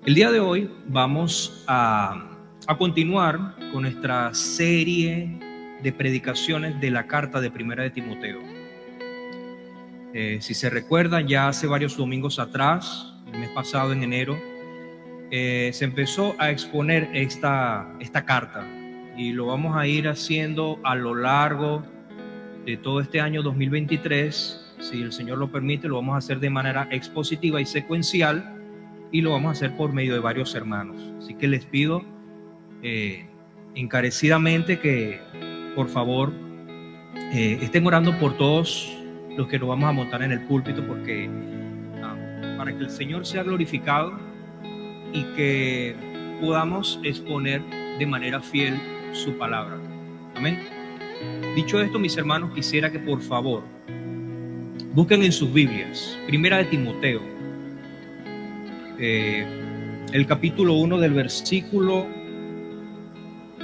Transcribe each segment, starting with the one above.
El día de hoy vamos a continuar con nuestra serie de predicaciones de la carta de Primera de Timoteo. Si se recuerdan, ya hace varios domingos atrás, el mes pasado en enero, se empezó a exponer esta carta y lo vamos a ir haciendo a lo largo de todo este año 2023. Si el Señor lo permite, lo vamos a hacer de manera expositiva y secuencial, y lo vamos a hacer por medio de varios hermanos. Así que les pido encarecidamente que por favor estén orando por todos los que nos vamos a montar en el púlpito, porque para que el Señor sea glorificado y que podamos exponer de manera fiel su palabra. Amén. Dicho esto, mis hermanos, quisiera que por favor busquen en sus Biblias Primera de Timoteo, el capítulo 1 del versículo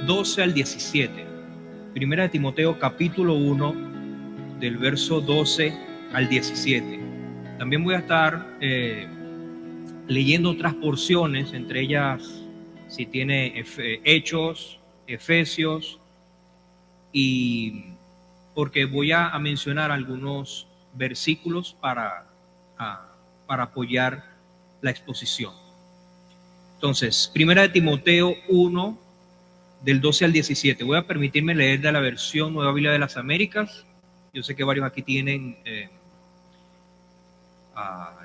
12 al 17. Primera de Timoteo capítulo 1 del verso 12 al 17. También voy a estar leyendo otras porciones, entre ellas si tiene Hechos, Efesios, y porque voy a mencionar algunos versículos para apoyar la exposición. Entonces, Primera de Timoteo 1 del 12 al 17. Voy a permitirme leer de la versión Nueva Biblia de las Américas. Yo sé que varios aquí tienen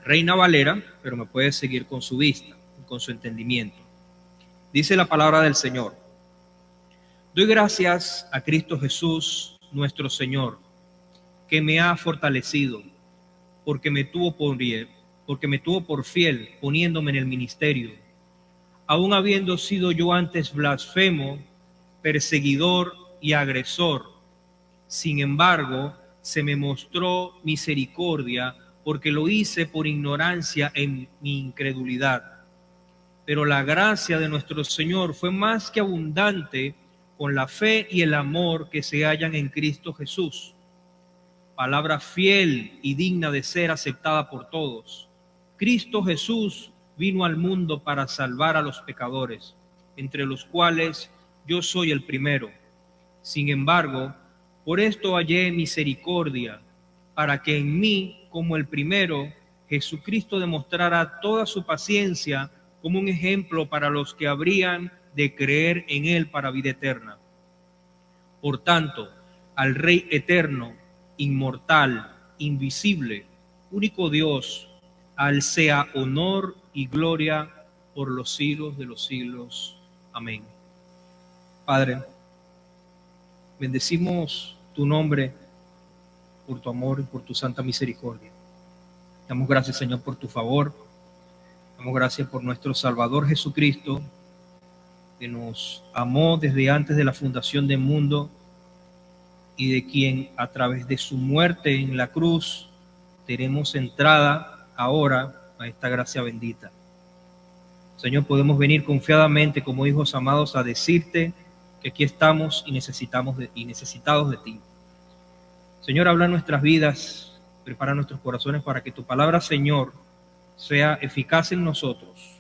Reina Valera, pero me puede seguir con su vista, con su entendimiento. Dice la palabra del Señor: doy gracias a Cristo Jesús, nuestro Señor, que me ha fortalecido, porque me tuvo por fiel, poniéndome en el ministerio, aun habiendo sido yo antes blasfemo, perseguidor y agresor. Sin embargo, se me mostró misericordia, porque lo hice por ignorancia en mi incredulidad. Pero la gracia de nuestro Señor fue más que abundante con la fe y el amor que se hallan en Cristo Jesús. Palabra fiel y digna de ser aceptada por todos. Cristo Jesús vino al mundo para salvar a los pecadores, entre los cuales yo soy el primero. Sin embargo, por esto hallé misericordia, para que en mí, como el primero, Jesucristo demostrara toda su paciencia como un ejemplo para los que habrían de creer en él para vida eterna. Por tanto, al Rey eterno, inmortal, invisible, único Dios, al sea honor y gloria por los siglos de los siglos. Amén. Padre, bendecimos tu nombre por tu amor y por tu santa misericordia. Damos gracias, Señor, por tu favor. Damos gracias por nuestro Salvador Jesucristo, que nos amó desde antes de la fundación del mundo y de quien a través de su muerte en la cruz tenemos entrada ahora a esta gracia bendita. Señor, podemos venir confiadamente como hijos amados a decirte que aquí estamos y necesitados de ti. Señor, habla en nuestras vidas, prepara nuestros corazones para que tu palabra, Señor, sea eficaz en nosotros.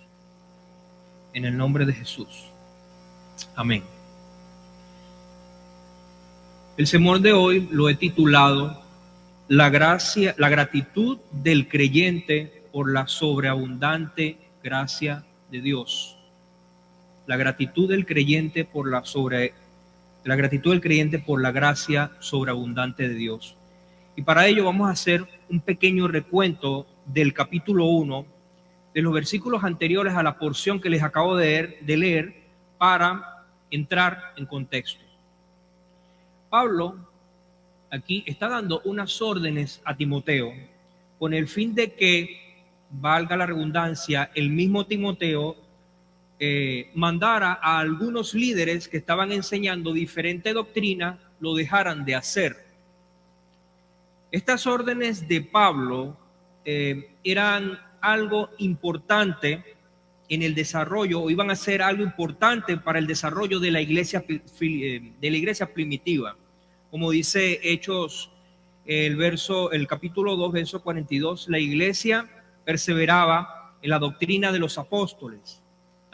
En el nombre de Jesús. Amén. El sermón de hoy lo he titulado la gratitud del creyente por la sobreabundante gracia de Dios. La gratitud del creyente por la gracia sobreabundante de Dios. Y para ello vamos a hacer un pequeño recuento del capítulo 1, de los versículos anteriores a la porción que les acabo de leer, para entrar en contexto. Pablo aquí está dando unas órdenes a Timoteo con el fin de que, valga la redundancia, el mismo Timoteo mandara a algunos líderes que estaban enseñando diferente doctrina, lo dejaran de hacer. Estas órdenes de Pablo eran algo importante en el desarrollo, o iban a ser algo importante para el desarrollo de la iglesia primitiva. Como dice Hechos, el capítulo 2, verso 42, la iglesia perseveraba en la doctrina de los apóstoles,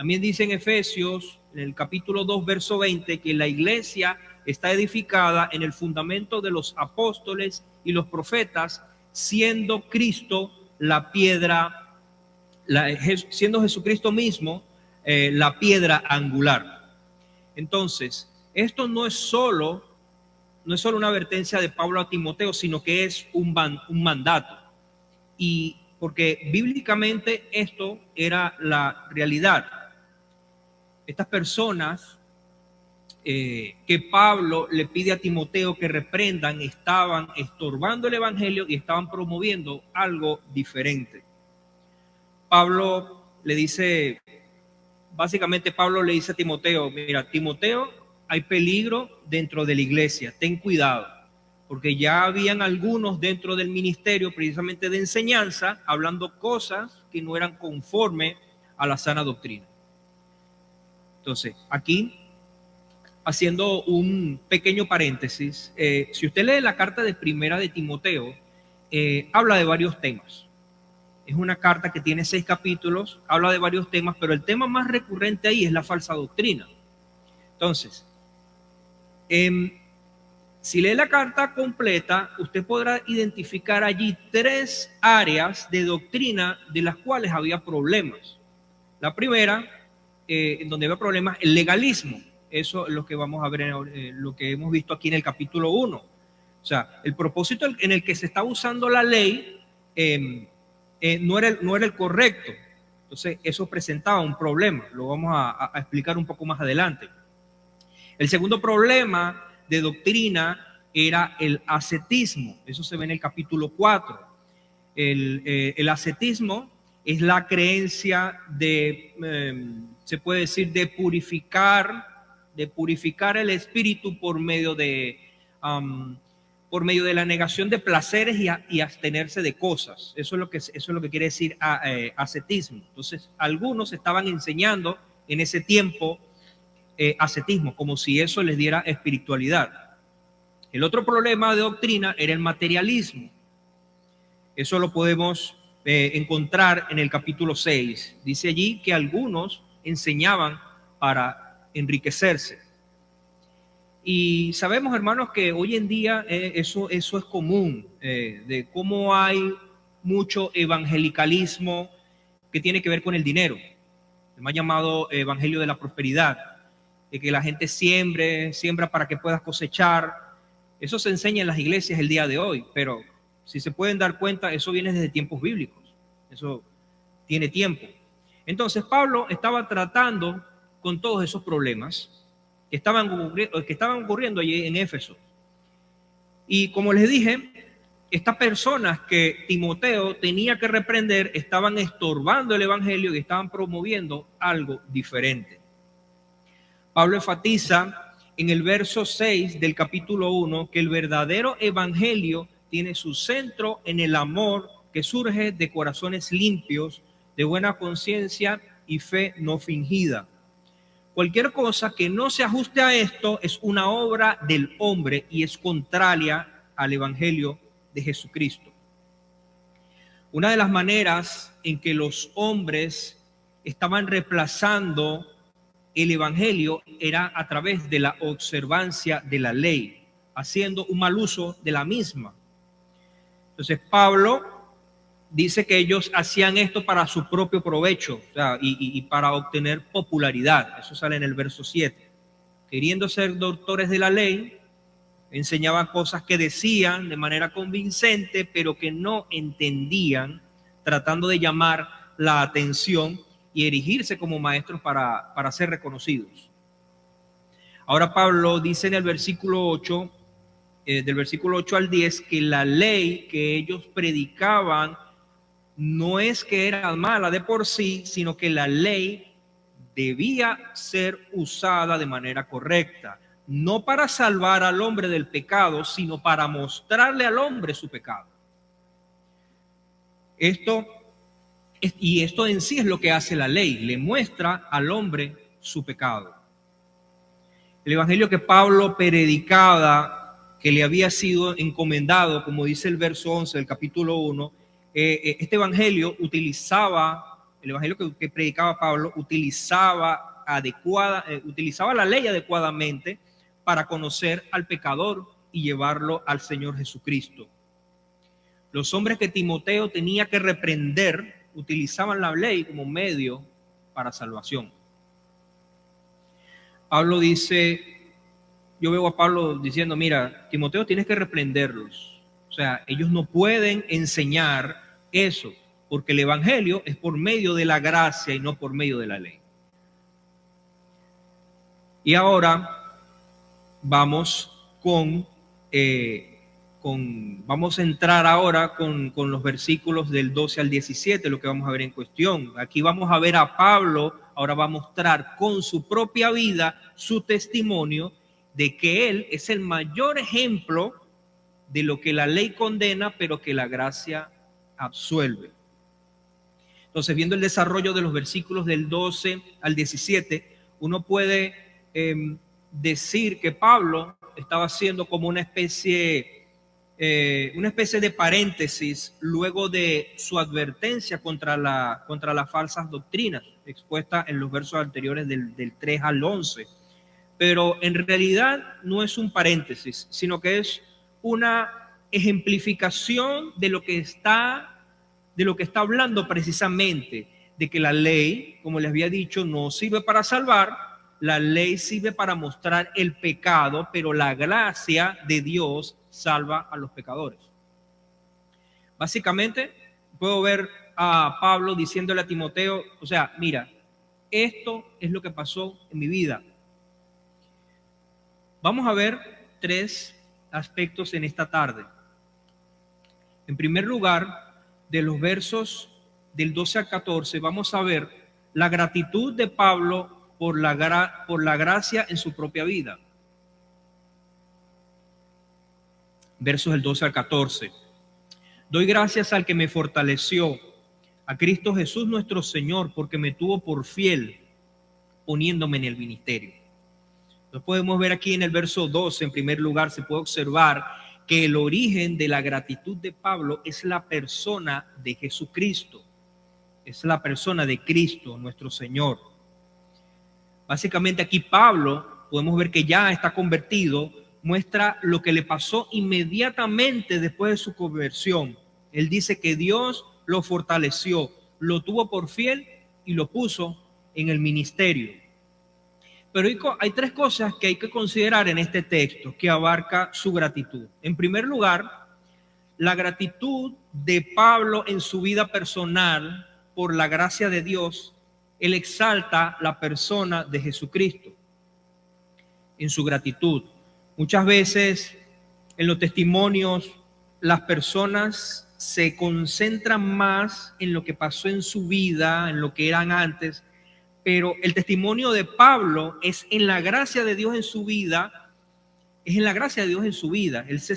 También dice en Efesios, en el capítulo 2, verso 20, que la iglesia está edificada en el fundamento de los apóstoles y los profetas, siendo Cristo la piedra, siendo Jesucristo mismo la piedra angular. Entonces, esto no es solo una advertencia de Pablo a Timoteo, sino que es un mandato. Y porque bíblicamente esto era la realidad. Estas personas que Pablo le pide a Timoteo que reprendan estaban estorbando el evangelio y estaban promoviendo algo diferente. Pablo le dice a Timoteo, mira, Timoteo, hay peligro dentro de la iglesia, ten cuidado, porque ya habían algunos dentro del ministerio precisamente de enseñanza hablando cosas que no eran conforme a la sana doctrina. Entonces, aquí, haciendo un pequeño paréntesis, si usted lee la carta de primera de Timoteo, habla de varios temas. Es una carta que tiene 6 capítulos, habla de varios temas, pero el tema más recurrente ahí es la falsa doctrina. Entonces, si lee la carta completa, usted podrá identificar allí 3 áreas de doctrina de las cuales había problemas. La primera, en donde había problemas, el legalismo. Eso es lo que vamos a ver, lo que hemos visto aquí en el capítulo 1. O sea, el propósito en el que se está usando la ley no era el correcto. Entonces, eso presentaba un problema. Lo vamos a explicar un poco más adelante. El segundo problema de doctrina era el ascetismo. Eso se ve en el capítulo 4. El ascetismo es la creencia se puede decir, de purificar el espíritu por medio de la negación de placeres y abstenerse de cosas. Eso es lo que quiere decir ascetismo. Entonces, algunos estaban enseñando en ese tiempo ascetismo, como si eso les diera espiritualidad. El otro problema de doctrina era el materialismo. Eso lo podemos encontrar en el capítulo 6. Dice allí que algunos enseñaban para enriquecerse. Y sabemos, hermanos, que hoy en día eso es común, de cómo hay mucho evangelicalismo que tiene que ver con el dinero. Me ha llamado evangelio de la prosperidad, de que la gente siembra para que puedas cosechar. Eso se enseña en las iglesias el día de hoy, pero si se pueden dar cuenta, eso viene desde tiempos bíblicos. Eso tiene tiempo. Entonces, Pablo estaba tratando con todos esos problemas que estaban ocurriendo allí en Éfeso. Y como les dije, estas personas que Timoteo tenía que reprender estaban estorbando el evangelio y estaban promoviendo algo diferente. Pablo enfatiza en el verso 6 del capítulo 1 que el verdadero evangelio tiene su centro en el amor que surge de corazones limpios, de buena conciencia y fe no fingida. Cualquier cosa que no se ajuste a esto es una obra del hombre y es contraria al evangelio de Jesucristo. Una de las maneras en que los hombres estaban reemplazando el evangelio era a través de la observancia de la ley, haciendo un mal uso de la misma. Entonces Pablo dice que ellos hacían esto para su propio provecho, o sea, y para obtener popularidad. Eso sale en el verso 7. Queriendo ser doctores de la ley, enseñaban cosas que decían de manera convincente, pero que no entendían, tratando de llamar la atención y erigirse como maestros para ser reconocidos. Ahora Pablo dice en el versículo 8, del versículo 8 al 10, que la ley que ellos predicaban no es que era mala de por sí, sino que la ley debía ser usada de manera correcta, no para salvar al hombre del pecado, sino para mostrarle al hombre su pecado. Esto en sí es lo que hace la ley, le muestra al hombre su pecado. El evangelio que Pablo predicaba, que le había sido encomendado, como dice el verso 11 del capítulo 1, este evangelio utilizaba el evangelio que predicaba Pablo, utilizaba la ley adecuadamente para conocer al pecador y llevarlo al Señor Jesucristo. Los hombres que Timoteo tenía que reprender utilizaban la ley como medio para salvación. Pablo dice, yo veo a Pablo diciendo, mira, Timoteo, tienes que reprenderlos. O sea, ellos no pueden enseñar eso, porque el evangelio es por medio de la gracia y no por medio de la ley. Y ahora vamos vamos a entrar ahora con los versículos del 12 al 17, lo que vamos a ver en cuestión. Aquí vamos a ver a Pablo, ahora va a mostrar con su propia vida, su testimonio, de que él es el mayor ejemplo de lo que la ley condena, pero que la gracia absuelve. Entonces, viendo el desarrollo de los versículos del 12 al 17, uno puede decir que Pablo estaba haciendo como una especie de paréntesis luego de su advertencia contra las falsas doctrinas expuestas en los versos anteriores del 3 al 11. Pero en realidad no es un paréntesis, sino que es una ejemplificación de lo que está hablando precisamente, de que la ley, como les había dicho, no sirve para salvar, la ley sirve para mostrar el pecado, pero la gracia de Dios salva a los pecadores. Básicamente, puedo ver a Pablo diciéndole a Timoteo, o sea, mira, esto es lo que pasó en mi vida. Vamos a ver 3 aspectos en esta tarde. En primer lugar, de los versos del 12 al 14, vamos a ver la gratitud de Pablo por la gracia en su propia vida. Versos del 12 al 14. Doy gracias al que me fortaleció, a Cristo Jesús nuestro Señor, porque me tuvo por fiel, poniéndome en el ministerio. Lo podemos ver aquí en el verso 12, en primer lugar, se puede observar que el origen de la gratitud de Pablo es la persona de Jesucristo, es la persona de Cristo, nuestro Señor. Básicamente aquí Pablo, podemos ver que ya está convertido, muestra lo que le pasó inmediatamente después de su conversión. Él dice que Dios lo fortaleció, lo tuvo por fiel y lo puso en el ministerio. Pero hay 3 cosas que hay que considerar en este texto que abarca su gratitud. En primer lugar, la gratitud de Pablo en su vida personal por la gracia de Dios. Él exalta la persona de Jesucristo en su gratitud. Muchas veces en los testimonios las personas se concentran más en lo que pasó en su vida, en lo que eran antes, pero el testimonio de Pablo es en la gracia de Dios en su vida, Él se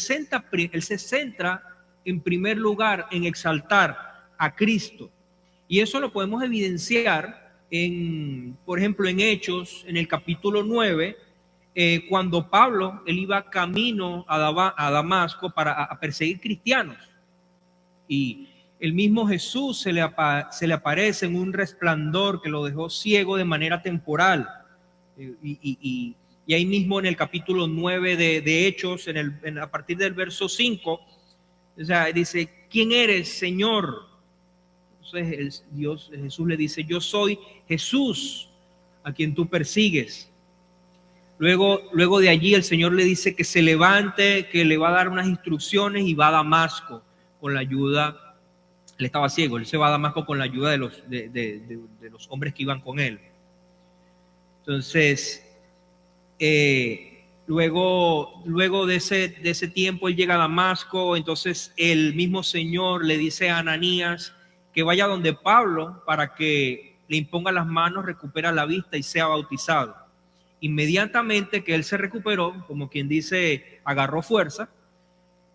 centra en primer lugar en exaltar a Cristo. Y eso lo podemos evidenciar por ejemplo, en Hechos, en el capítulo 9, cuando Pablo, él iba camino a Damasco para perseguir cristianos. Y el mismo Jesús se le aparece en un resplandor que lo dejó ciego de manera temporal. Y ahí mismo en el capítulo 9 de Hechos, a partir del verso 5, o sea, dice, ¿quién eres, Señor? Entonces Jesús le dice, yo soy Jesús a quien tú persigues. Luego de allí el Señor le dice que se levante, que le va a dar unas instrucciones y va a Damasco con la ayuda. Él estaba ciego, él se va a Damasco con la ayuda de los hombres que iban con él. Entonces, luego de ese tiempo él llega a Damasco. Entonces el mismo Señor le dice a Ananías que vaya donde Pablo para que le imponga las manos, recupera la vista y sea bautizado. Inmediatamente que él se recuperó, como quien dice, agarró fuerza,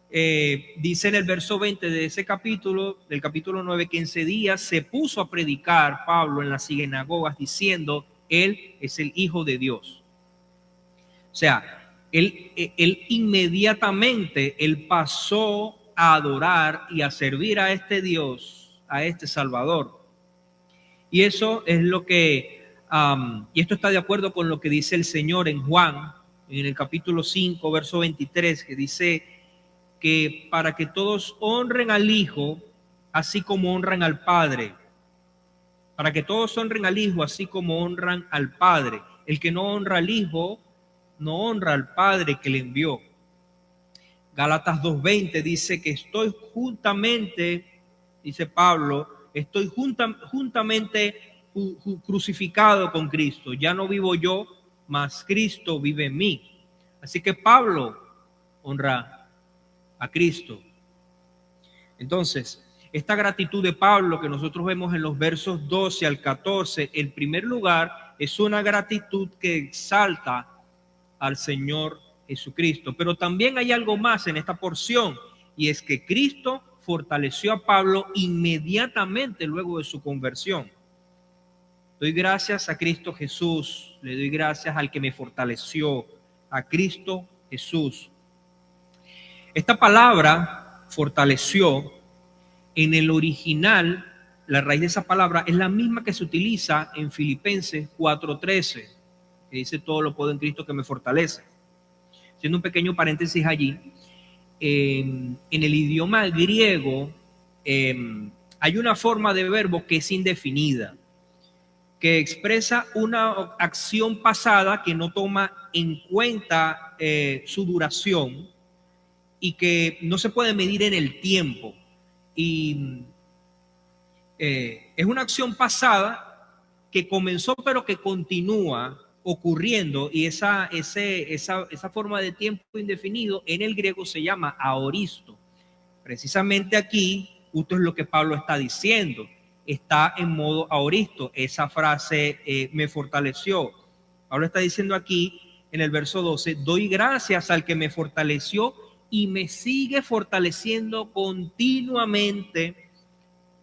dice en el verso 20 de ese capítulo, del capítulo 9, que en ese día se puso a predicar Pablo en las sinagogas diciendo, él es el Hijo de Dios. O sea, él inmediatamente, él pasó a adorar y a servir a este Dios, a este Salvador. Y eso es lo que, y esto está de acuerdo con lo que dice el Señor en Juan, en el capítulo 5, verso 23, que dice que para que todos honren al Hijo, así como honran al Padre. Para que todos honren al Hijo, así como honran al Padre. El que no honra al Hijo, no honra al Padre que le envió. Gálatas 2:20 dice que estoy juntamente, dice Pablo, estoy juntamente crucificado con Cristo. Ya no vivo yo, mas Cristo vive en mí. Así que Pablo honra a Cristo. Entonces, esta gratitud de Pablo que nosotros vemos en los versos 12 al 14, en primer lugar, es una gratitud que exalta al Señor Jesucristo. Pero también hay algo más en esta porción, y es que Cristo fortaleció a Pablo inmediatamente luego de su conversión. Doy gracias a Cristo Jesús, le doy gracias al que me fortaleció, a Cristo Jesús. Esta palabra, fortaleció, en el original, la raíz de esa palabra es la misma que se utiliza en Filipenses 4:13, que dice todo lo puedo en Cristo que me fortalece. Haciendo un pequeño paréntesis allí, en el idioma griego hay una forma de verbo que es indefinida, que expresa una acción pasada que no toma en cuenta su duración y que no se puede medir en el tiempo. Y es una acción pasada que comenzó pero que continúa ocurriendo, y esa forma de tiempo indefinido en el griego se llama aoristo. Precisamente aquí justo es lo que Pablo está diciendo, está en modo aoristo, esa frase me fortaleció. Pablo está diciendo aquí en el verso 12, doy gracias al que me fortaleció y me sigue fortaleciendo continuamente.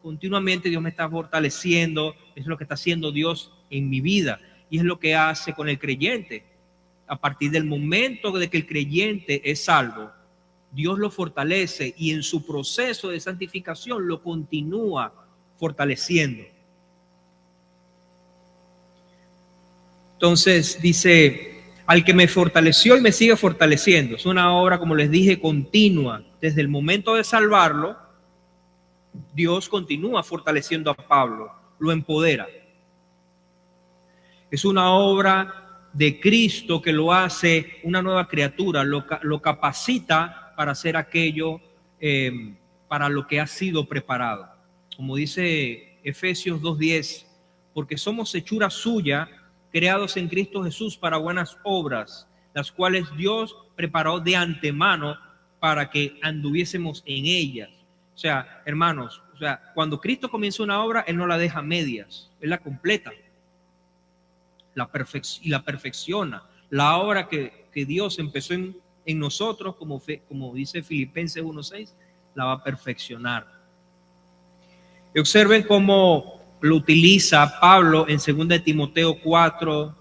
Continuamente Dios me está fortaleciendo, es lo que está haciendo Dios en mi vida y es lo que hace con el creyente. A partir del momento de que el creyente es salvo, Dios lo fortalece y en su proceso de santificación lo continúa fortaleciendo. Entonces dice, al que me fortaleció y me sigue fortaleciendo. Es una obra, como les dije, continua. Desde el momento de salvarlo, Dios continúa fortaleciendo a Pablo, lo empodera. Es una obra de Cristo que lo hace una nueva criatura, lo capacita para hacer aquello para lo que ha sido preparado. Como dice Efesios 2:10, porque somos hechura suya, creados en Cristo Jesús para buenas obras, las cuales Dios preparó de antemano para que anduviésemos en ellas. O sea, hermanos, cuando Cristo comienza una obra, Él no la deja a medias, Él la completa, la perfecciona. La obra que Dios empezó en nosotros, como dice Filipenses 1:6, la va a perfeccionar. Y observen cómo lo utiliza Pablo en 2 Timoteo 4,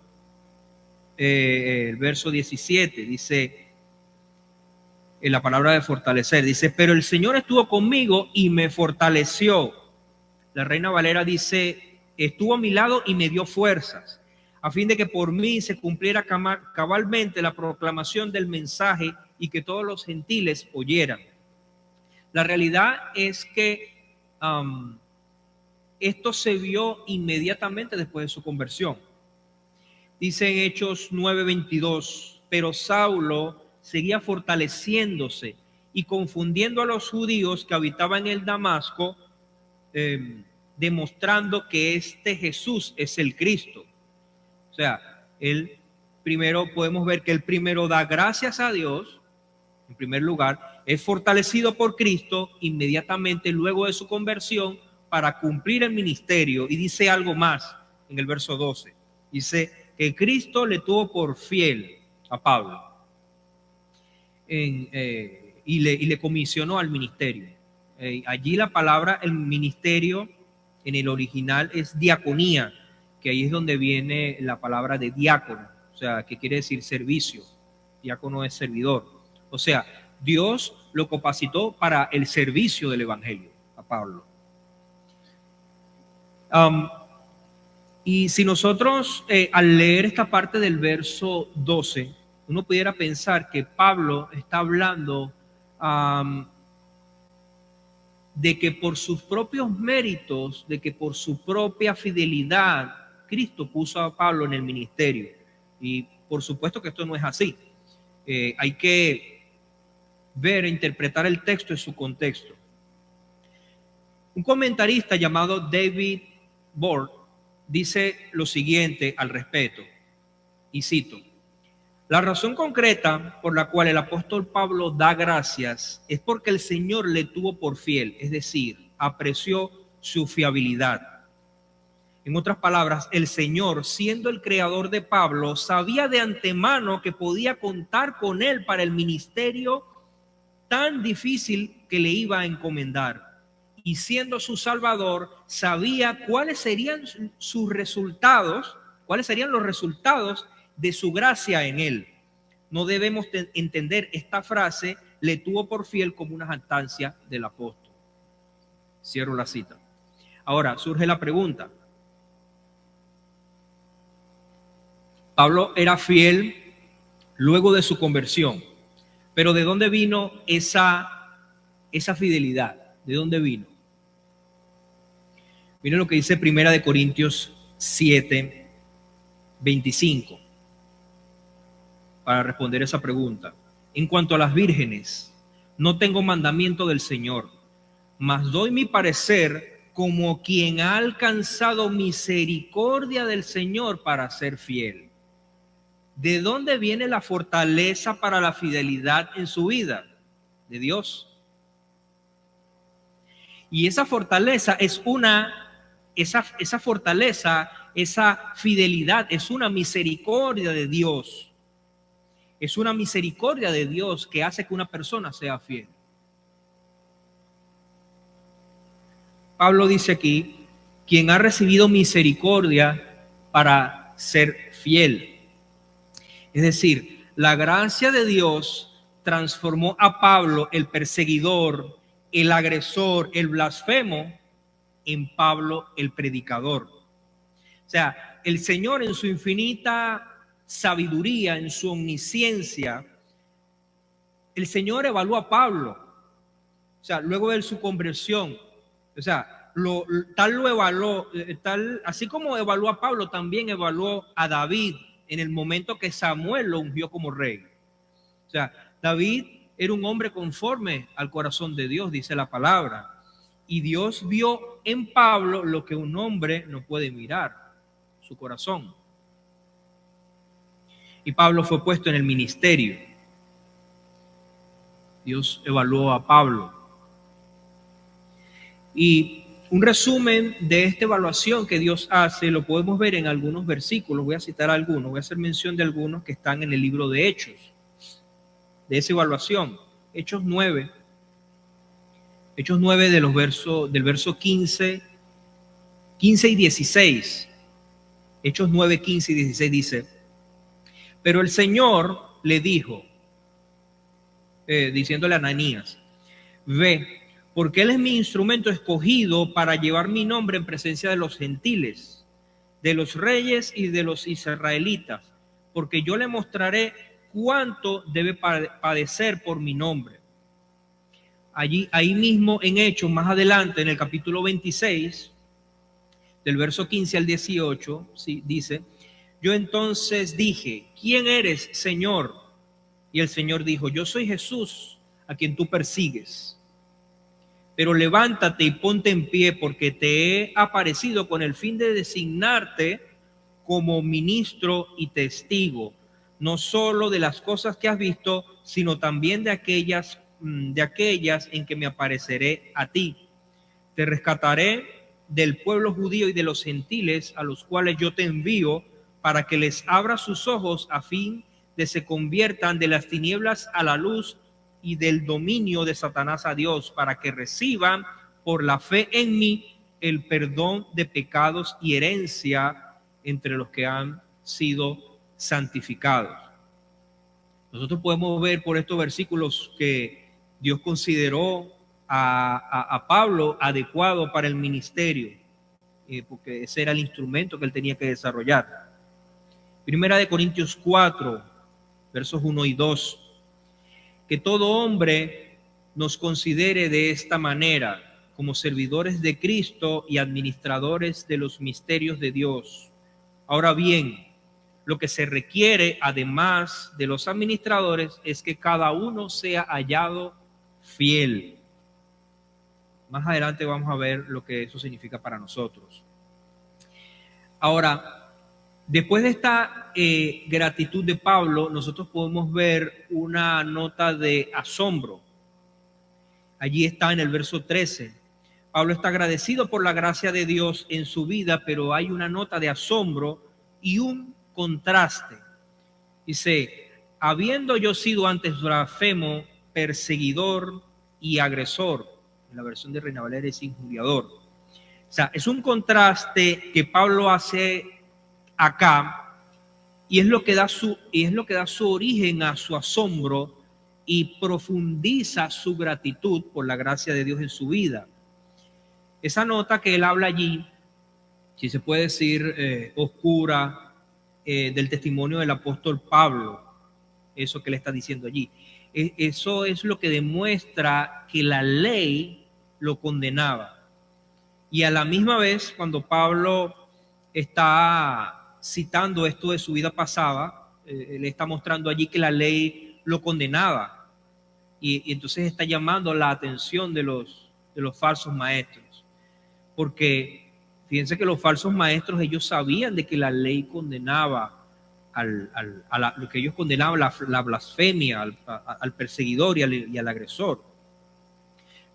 el verso 17, dice, en la palabra de fortalecer, dice, pero el Señor estuvo conmigo y me fortaleció. La Reina Valera dice, estuvo a mi lado y me dio fuerzas, a fin de que por mí se cumpliera cabalmente la proclamación del mensaje y que todos los gentiles oyeran. La realidad es que esto se vio inmediatamente después de su conversión. Dice en Hechos 9:22, pero Saulo seguía fortaleciéndose y confundiendo a los judíos que habitaban en el Damasco, demostrando que este Jesús es el Cristo. O sea, él primero, podemos ver que él primero da gracias a Dios, en primer lugar, es fortalecido por Cristo inmediatamente luego de su conversión para cumplir el ministerio. Y dice algo más en el verso 12, dice que Cristo le tuvo por fiel a Pablo y le comisionó al ministerio. Allí la palabra, el ministerio en el original es diaconía, que ahí es donde viene la palabra de diácono, o sea, que quiere decir servicio. Diácono es servidor. O sea, Dios lo capacitó para el servicio del evangelio a Pablo. Y si nosotros al leer esta parte del verso 12, uno pudiera pensar que Pablo está hablando de que por sus propios méritos, de que por su propia fidelidad, Cristo puso a Pablo en el ministerio. Y por supuesto que esto no es así. Hay que ver e interpretar el texto en su contexto. Un comentarista llamado David Bord dice lo siguiente al respecto, y cito: la razón concreta por la cual el apóstol Pablo da gracias es porque el Señor le tuvo por fiel, es decir, apreció su fiabilidad. En otras palabras, el Señor, siendo el creador de Pablo, sabía de antemano que podía contar con él para el ministerio tan difícil que le iba a encomendar. Y siendo su Salvador, sabía cuáles serían sus resultados, cuáles serían los resultados de su gracia en él. No debemos entender esta frase, le tuvo por fiel, como una jactancia del apóstol. Cierro la cita. Ahora surge la pregunta. Pablo era fiel luego de su conversión, pero ¿de dónde vino esa fidelidad? ¿De dónde vino? Miren lo que dice Primera de Corintios 7, 25, para responder esa pregunta. En cuanto a las vírgenes, no tengo mandamiento del Señor, mas doy mi parecer como quien ha alcanzado misericordia del Señor para ser fiel. ¿De dónde viene la fortaleza para la fidelidad en su vida? De Dios. Y esa fortaleza es esa fortaleza, esa fidelidad es una misericordia de Dios. Es una misericordia de Dios que hace que una persona sea fiel. Pablo dice aquí, quien ha recibido misericordia para ser fiel. Es decir, la gracia de Dios transformó a Pablo, el perseguidor, el agresor, el blasfemo, en Pablo, el predicador. O sea, el Señor en su infinita sabiduría, en su omnisciencia, el Señor evaluó a Pablo. O sea, luego de su conversión, o sea, lo evaluó, así como evaluó a Pablo, también evaluó a David en el momento que Samuel lo ungió como rey. O sea, David era un hombre conforme al corazón de Dios, dice la palabra. Y Dios vio en Pablo lo que un hombre no puede mirar, su corazón. Y Pablo fue puesto en el ministerio. Dios evaluó a Pablo. Y un resumen de esta evaluación que Dios hace lo podemos ver en algunos versículos. Voy a citar algunos, voy a hacer mención de algunos que están en el libro de Hechos, de esa evaluación. Hechos 9 del verso 15 y 16. Hechos 9, 15 y 16 dice: pero el Señor le dijo, diciéndole a Ananías, ve, porque él es mi instrumento escogido para llevar mi nombre en presencia de los gentiles, de los reyes y de los israelitas, porque yo le mostraré cuánto debe padecer por mi nombre. Ahí mismo en Hechos, más adelante, en el capítulo 26, del verso 15 al 18, ¿sí? Dice: yo entonces dije, ¿quién eres, Señor? Y el Señor dijo, yo soy Jesús, a quien tú persigues. Pero levántate y ponte en pie, porque te he aparecido con el fin de designarte como ministro y testigo, no solo de las cosas que has visto, sino también de aquellas en que me apareceré a ti. Te rescataré del pueblo judío y de los gentiles, a los cuales yo te envío, para que les abra sus ojos a fin de se conviertan de las tinieblas a la luz y del dominio de Satanás a Dios, para que reciban por la fe en mí el perdón de pecados y herencia entre los que han sido santificados. Nosotros podemos ver por estos versículos que Dios consideró a Pablo adecuado para el ministerio. porque ese era el instrumento que él tenía que desarrollar. Primera de Corintios 4, versos 1 y 2. Que todo hombre nos considere de esta manera, como servidores de Cristo y administradores de los misterios de Dios. Ahora bien, lo que se requiere, además de los administradores, es que cada uno sea hallado fiel. Más adelante vamos a ver lo que eso significa para nosotros. Ahora, después de esta gratitud de Pablo, nosotros podemos ver una nota de asombro. Allí está en el verso 13. Pablo está agradecido por la gracia de Dios en su vida, pero hay una nota de asombro y un contraste. Dice, habiendo yo sido antes blasfemo, perseguidor y agresor. En la versión de Reina Valera es injuriador. O sea, es un contraste que Pablo hace acá y es lo que da su origen a su asombro y profundiza su gratitud por la gracia de Dios en su vida. Esa nota que él habla allí, si se puede decir oscura, del testimonio del apóstol Pablo, eso que le está diciendo allí, eso es lo que demuestra que la ley lo condenaba. Y a la misma vez, cuando Pablo está citando esto de su vida pasada, le está mostrando allí que la ley lo condenaba. Y entonces está llamando la atención de los falsos maestros. Porque fíjense que los falsos maestros, ellos sabían de que la ley condenaba lo que ellos condenaban, la blasfemia, al perseguidor y al agresor.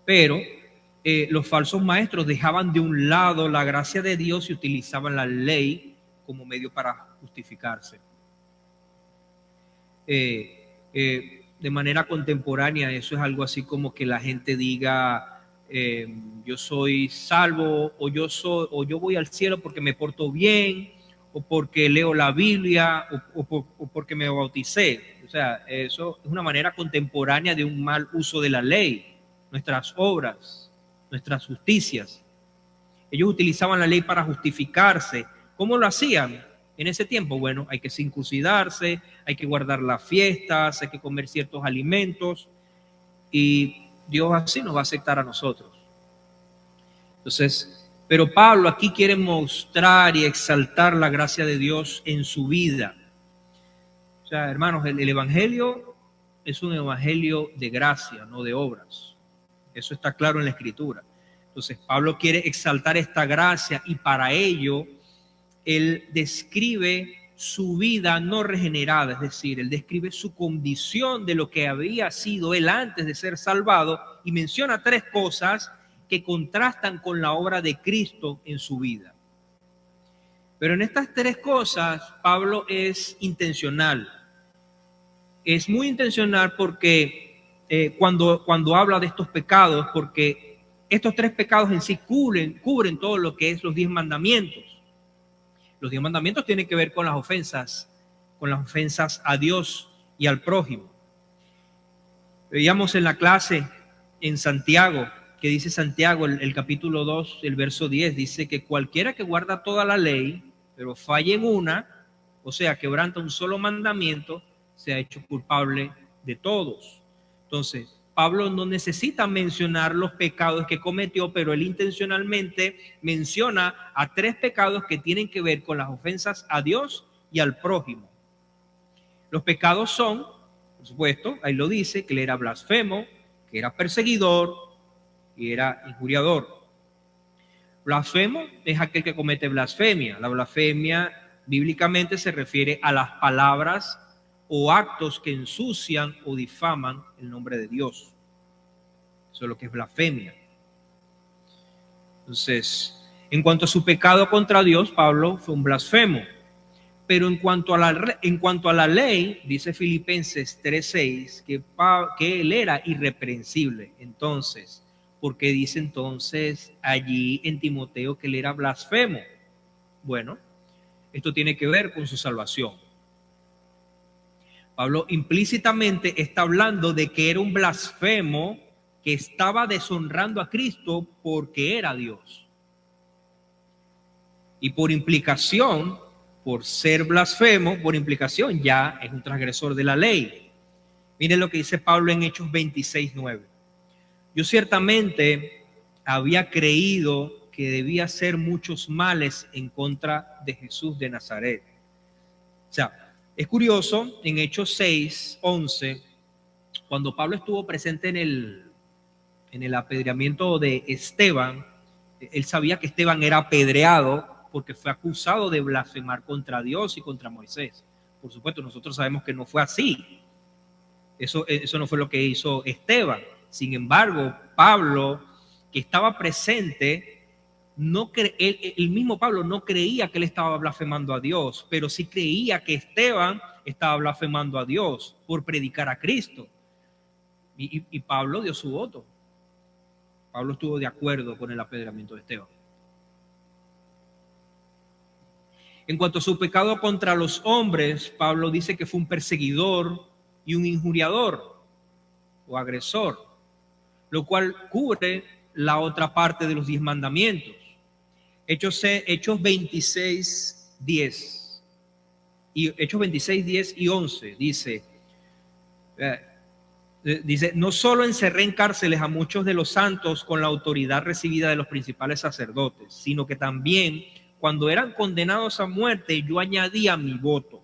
Pero los falsos maestros dejaban de un lado la gracia de Dios y utilizaban la ley como medio para justificarse. De manera contemporánea, eso es algo así como que la gente diga, yo soy salvo, o yo voy al cielo porque me porto bien, o porque leo la Biblia, o porque me bauticé. O sea, eso es una manera contemporánea de un mal uso de la ley, nuestras obras, nuestras justicias. Ellos utilizaban la ley para justificarse. ¿Cómo lo hacían en ese tiempo? Bueno, hay que circuncidarse, hay que guardar las fiestas, hay que comer ciertos alimentos, y Dios así nos va a aceptar a nosotros. Entonces, pero Pablo aquí quiere mostrar y exaltar la gracia de Dios en su vida. O sea, hermanos, el evangelio es un evangelio de gracia, no de obras. Eso está claro en la Escritura. Entonces, Pablo quiere exaltar esta gracia y para ello él describe su vida no regenerada, es decir, él describe su condición de lo que había sido él antes de ser salvado y menciona tres cosas que contrastan con la obra de Cristo en su vida. Pero en estas tres cosas Pablo es intencional. Es muy intencional porque cuando habla de estos pecados, porque estos tres pecados en sí cubren todo lo que es los 10 mandamientos. Los 10 mandamientos tienen que ver con las ofensas a Dios y al prójimo. Veíamos en la clase en Santiago, que dice Santiago, el capítulo 2, el verso 10, dice que cualquiera que guarda toda la ley, pero falle en una, o sea, quebranta un solo mandamiento, se ha hecho culpable de todos. Entonces, Pablo no necesita mencionar los pecados que cometió, pero él intencionalmente menciona a tres pecados que tienen que ver con las ofensas a Dios y al prójimo. Los pecados son, por supuesto, ahí lo dice, que él era blasfemo, que era perseguidor y era injuriador. Blasfemo es aquel que comete blasfemia. La blasfemia bíblicamente se refiere a las palabras o actos que ensucian o difaman el nombre de Dios. Eso es lo que es blasfemia. Entonces, en cuanto a su pecado contra Dios, Pablo fue un blasfemo. Pero en cuanto a la ley, dice Filipenses 3:6, que él era irreprensible. Entonces, ¿por qué dice entonces allí en Timoteo que él era blasfemo? Bueno, esto tiene que ver con su salvación. Pablo implícitamente está hablando de que era un blasfemo que estaba deshonrando a Cristo porque era Dios. Y por implicación, por ser blasfemo, por implicación ya es un transgresor de la ley. Miren lo que dice Pablo en Hechos 26:9. Yo ciertamente había creído que debía hacer muchos males en contra de Jesús de Nazaret. O sea, es curioso, en Hechos 6:11, cuando Pablo estuvo presente en el apedreamiento de Esteban, él sabía que Esteban era apedreado porque fue acusado de blasfemar contra Dios y contra Moisés. Por supuesto, nosotros sabemos que no fue así. Eso no fue lo que hizo Esteban. Sin embargo, Pablo, que estaba presente, el mismo Pablo no creía que él estaba blasfemando a Dios, pero sí creía que Esteban estaba blasfemando a Dios por predicar a Cristo. Y Pablo dio su voto. Pablo estuvo de acuerdo con el apedreamiento de Esteban. En cuanto a su pecado contra los hombres, Pablo dice que fue un perseguidor y un injuriador o agresor, lo cual cubre la otra parte de los 10 mandamientos. Hechos 26:10 y 11 dice, no solo encerré en cárceles a muchos de los santos con la autoridad recibida de los principales sacerdotes, sino que también cuando eran condenados a muerte yo añadía mi voto,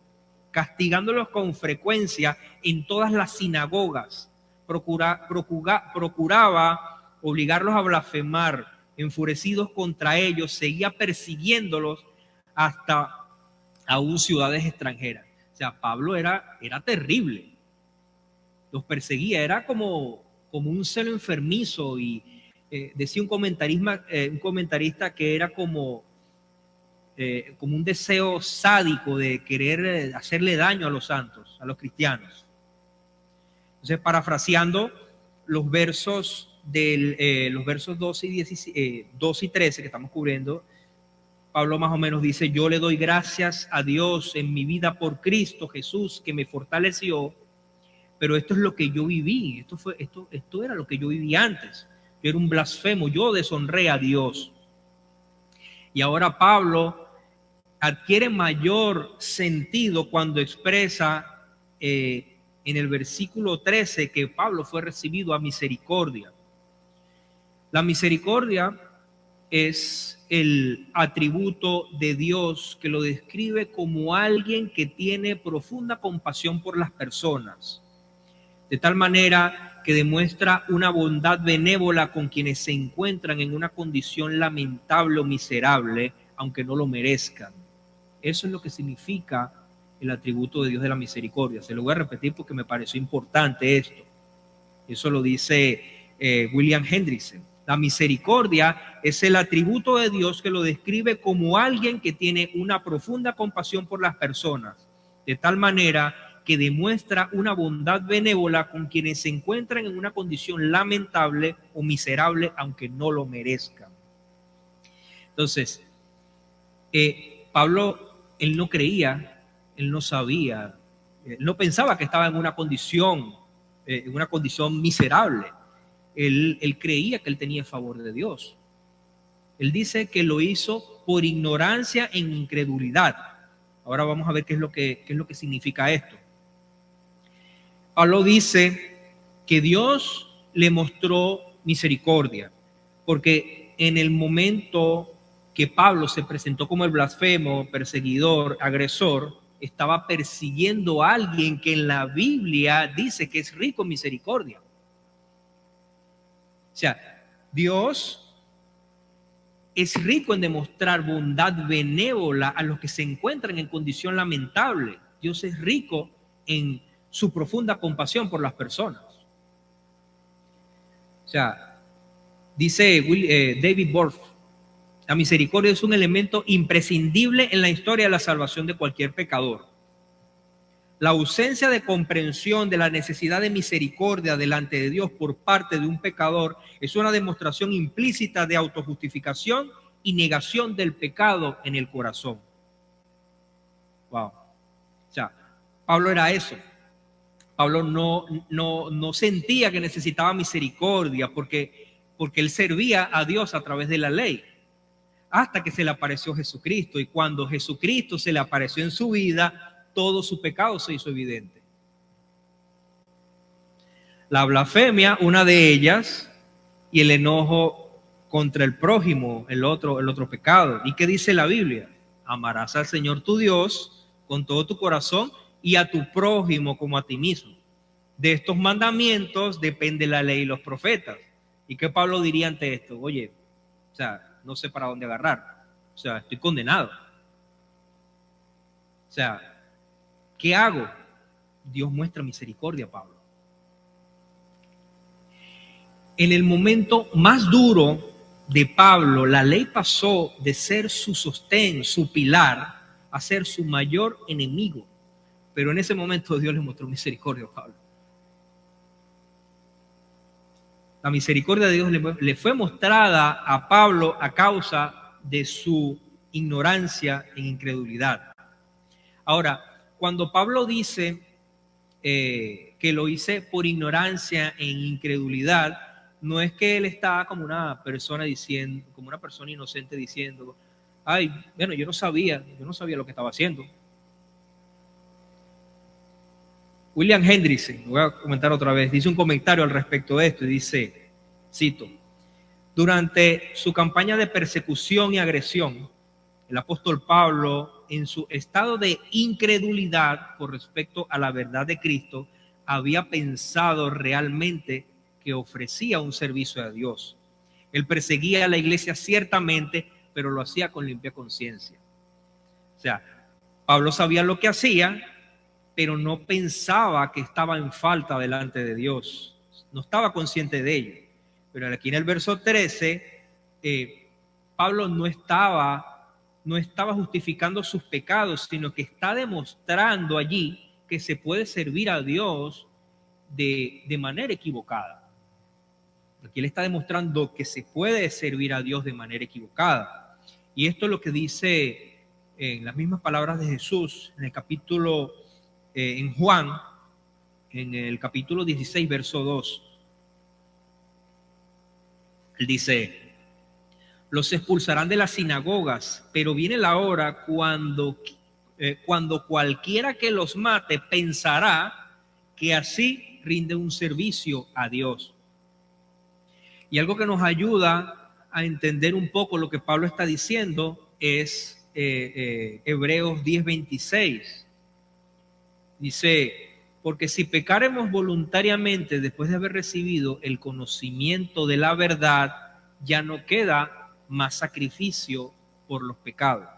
castigándolos con frecuencia en todas las sinagogas. Procuraba obligarlos a blasfemar. Enfurecidos contra ellos, seguía persiguiéndolos hasta aún ciudades extranjeras. O sea, Pablo era terrible. Los perseguía, era como un celo enfermizo. Y decía un comentarista que era como un deseo sádico de querer hacerle daño a los santos, a los cristianos. Entonces, parafraseando los versos 12 y 13 que estamos cubriendo, Pablo más o menos dice: yo le doy gracias a Dios en mi vida por Cristo Jesús, que me fortaleció, pero esto es lo que yo viví, esto era lo que yo viví antes. Yo era un blasfemo, yo deshonré a Dios. Y ahora Pablo adquiere mayor sentido cuando expresa en el versículo 13 que Pablo fue recibido a misericordia. La misericordia es el atributo de Dios que lo describe como alguien que tiene profunda compasión por las personas, de tal manera que demuestra una bondad benévola con quienes se encuentran en una condición lamentable o miserable, aunque no lo merezcan. Eso es lo que significa el atributo de Dios de la misericordia. Se lo voy a repetir porque me pareció importante esto. Eso lo dice William Hendrickson. La misericordia es el atributo de Dios que lo describe como alguien que tiene una profunda compasión por las personas, de tal manera que demuestra una bondad benévola con quienes se encuentran en una condición lamentable o miserable, aunque no lo merezcan. Entonces, Pablo, él no creía, él no sabía, él no pensaba que estaba en una condición miserable. Él creía que él tenía el favor de Dios. Él dice que lo hizo por ignorancia e incredulidad. Ahora vamos a ver qué es lo que significa esto. Pablo dice que Dios le mostró misericordia, porque en el momento que Pablo se presentó como el blasfemo, perseguidor, agresor, estaba persiguiendo a alguien que en la Biblia dice que es rico en misericordia. O sea, Dios es rico en demostrar bondad benévola a los que se encuentran en condición lamentable. Dios es rico en su profunda compasión por las personas. O sea, dice David Borth, la misericordia es un elemento imprescindible en la historia de la salvación de cualquier pecador. La ausencia de comprensión de la necesidad de misericordia delante de Dios por parte de un pecador es una demostración implícita de autojustificación y negación del pecado en el corazón. Wow. O sea, Pablo era eso. Pablo no sentía que necesitaba misericordia porque él servía a Dios a través de la ley. hasta que se le apareció Jesucristo. Y cuando Jesucristo se le apareció en su vida, todo su pecado se hizo evidente. La blasfemia, una de ellas, y el enojo contra el prójimo, el otro pecado. ¿Y qué dice la Biblia? Amarás al Señor tu Dios con todo tu corazón y a tu prójimo como a ti mismo. De estos mandamientos depende la ley y los profetas. ¿Y qué Pablo diría ante esto? Oye, o sea, no sé para dónde agarrar. O sea, estoy condenado. O sea, ¿qué hago? Dios muestra misericordia, Pablo. En el momento más duro de Pablo, la ley pasó de ser su sostén, su pilar, a ser su mayor enemigo. Pero en ese momento Dios le mostró misericordia a Pablo. La misericordia de Dios le fue mostrada a Pablo a causa de su ignorancia e incredulidad. Ahora, cuando Pablo dice que lo hice por ignorancia e incredulidad, no es que él está como una persona diciendo, como una persona inocente diciendo, ay, bueno, yo no sabía lo que estaba haciendo. William Hendrickson, voy a comentar otra vez, dice un comentario al respecto de esto y dice, cito, durante su campaña de persecución y agresión, el apóstol Pablo, en su estado de incredulidad con respecto a la verdad de Cristo, había pensado realmente que ofrecía un servicio a Dios. Él perseguía a la iglesia ciertamente, pero lo hacía con limpia conciencia. O sea, Pablo sabía lo que hacía, pero no pensaba que estaba en falta delante de Dios. No estaba consciente de ello. Pero aquí en el verso 13, Pablo no estaba justificando sus pecados, sino que está demostrando allí que se puede servir a Dios de manera equivocada. Aquí él está demostrando que se puede servir a Dios de manera equivocada. Y esto es lo que dice en las mismas palabras de Jesús en el capítulo, en Juan, en el capítulo 16, verso 2. Él dice, los expulsarán de las sinagogas, pero viene la hora cuando cualquiera que los mate pensará que así rinde un servicio a Dios. Y algo que nos ayuda a entender un poco lo que Pablo está diciendo es Hebreos 10:26. Dice, porque si pecaremos voluntariamente después de haber recibido el conocimiento de la verdad, ya no queda más sacrificio por los pecados.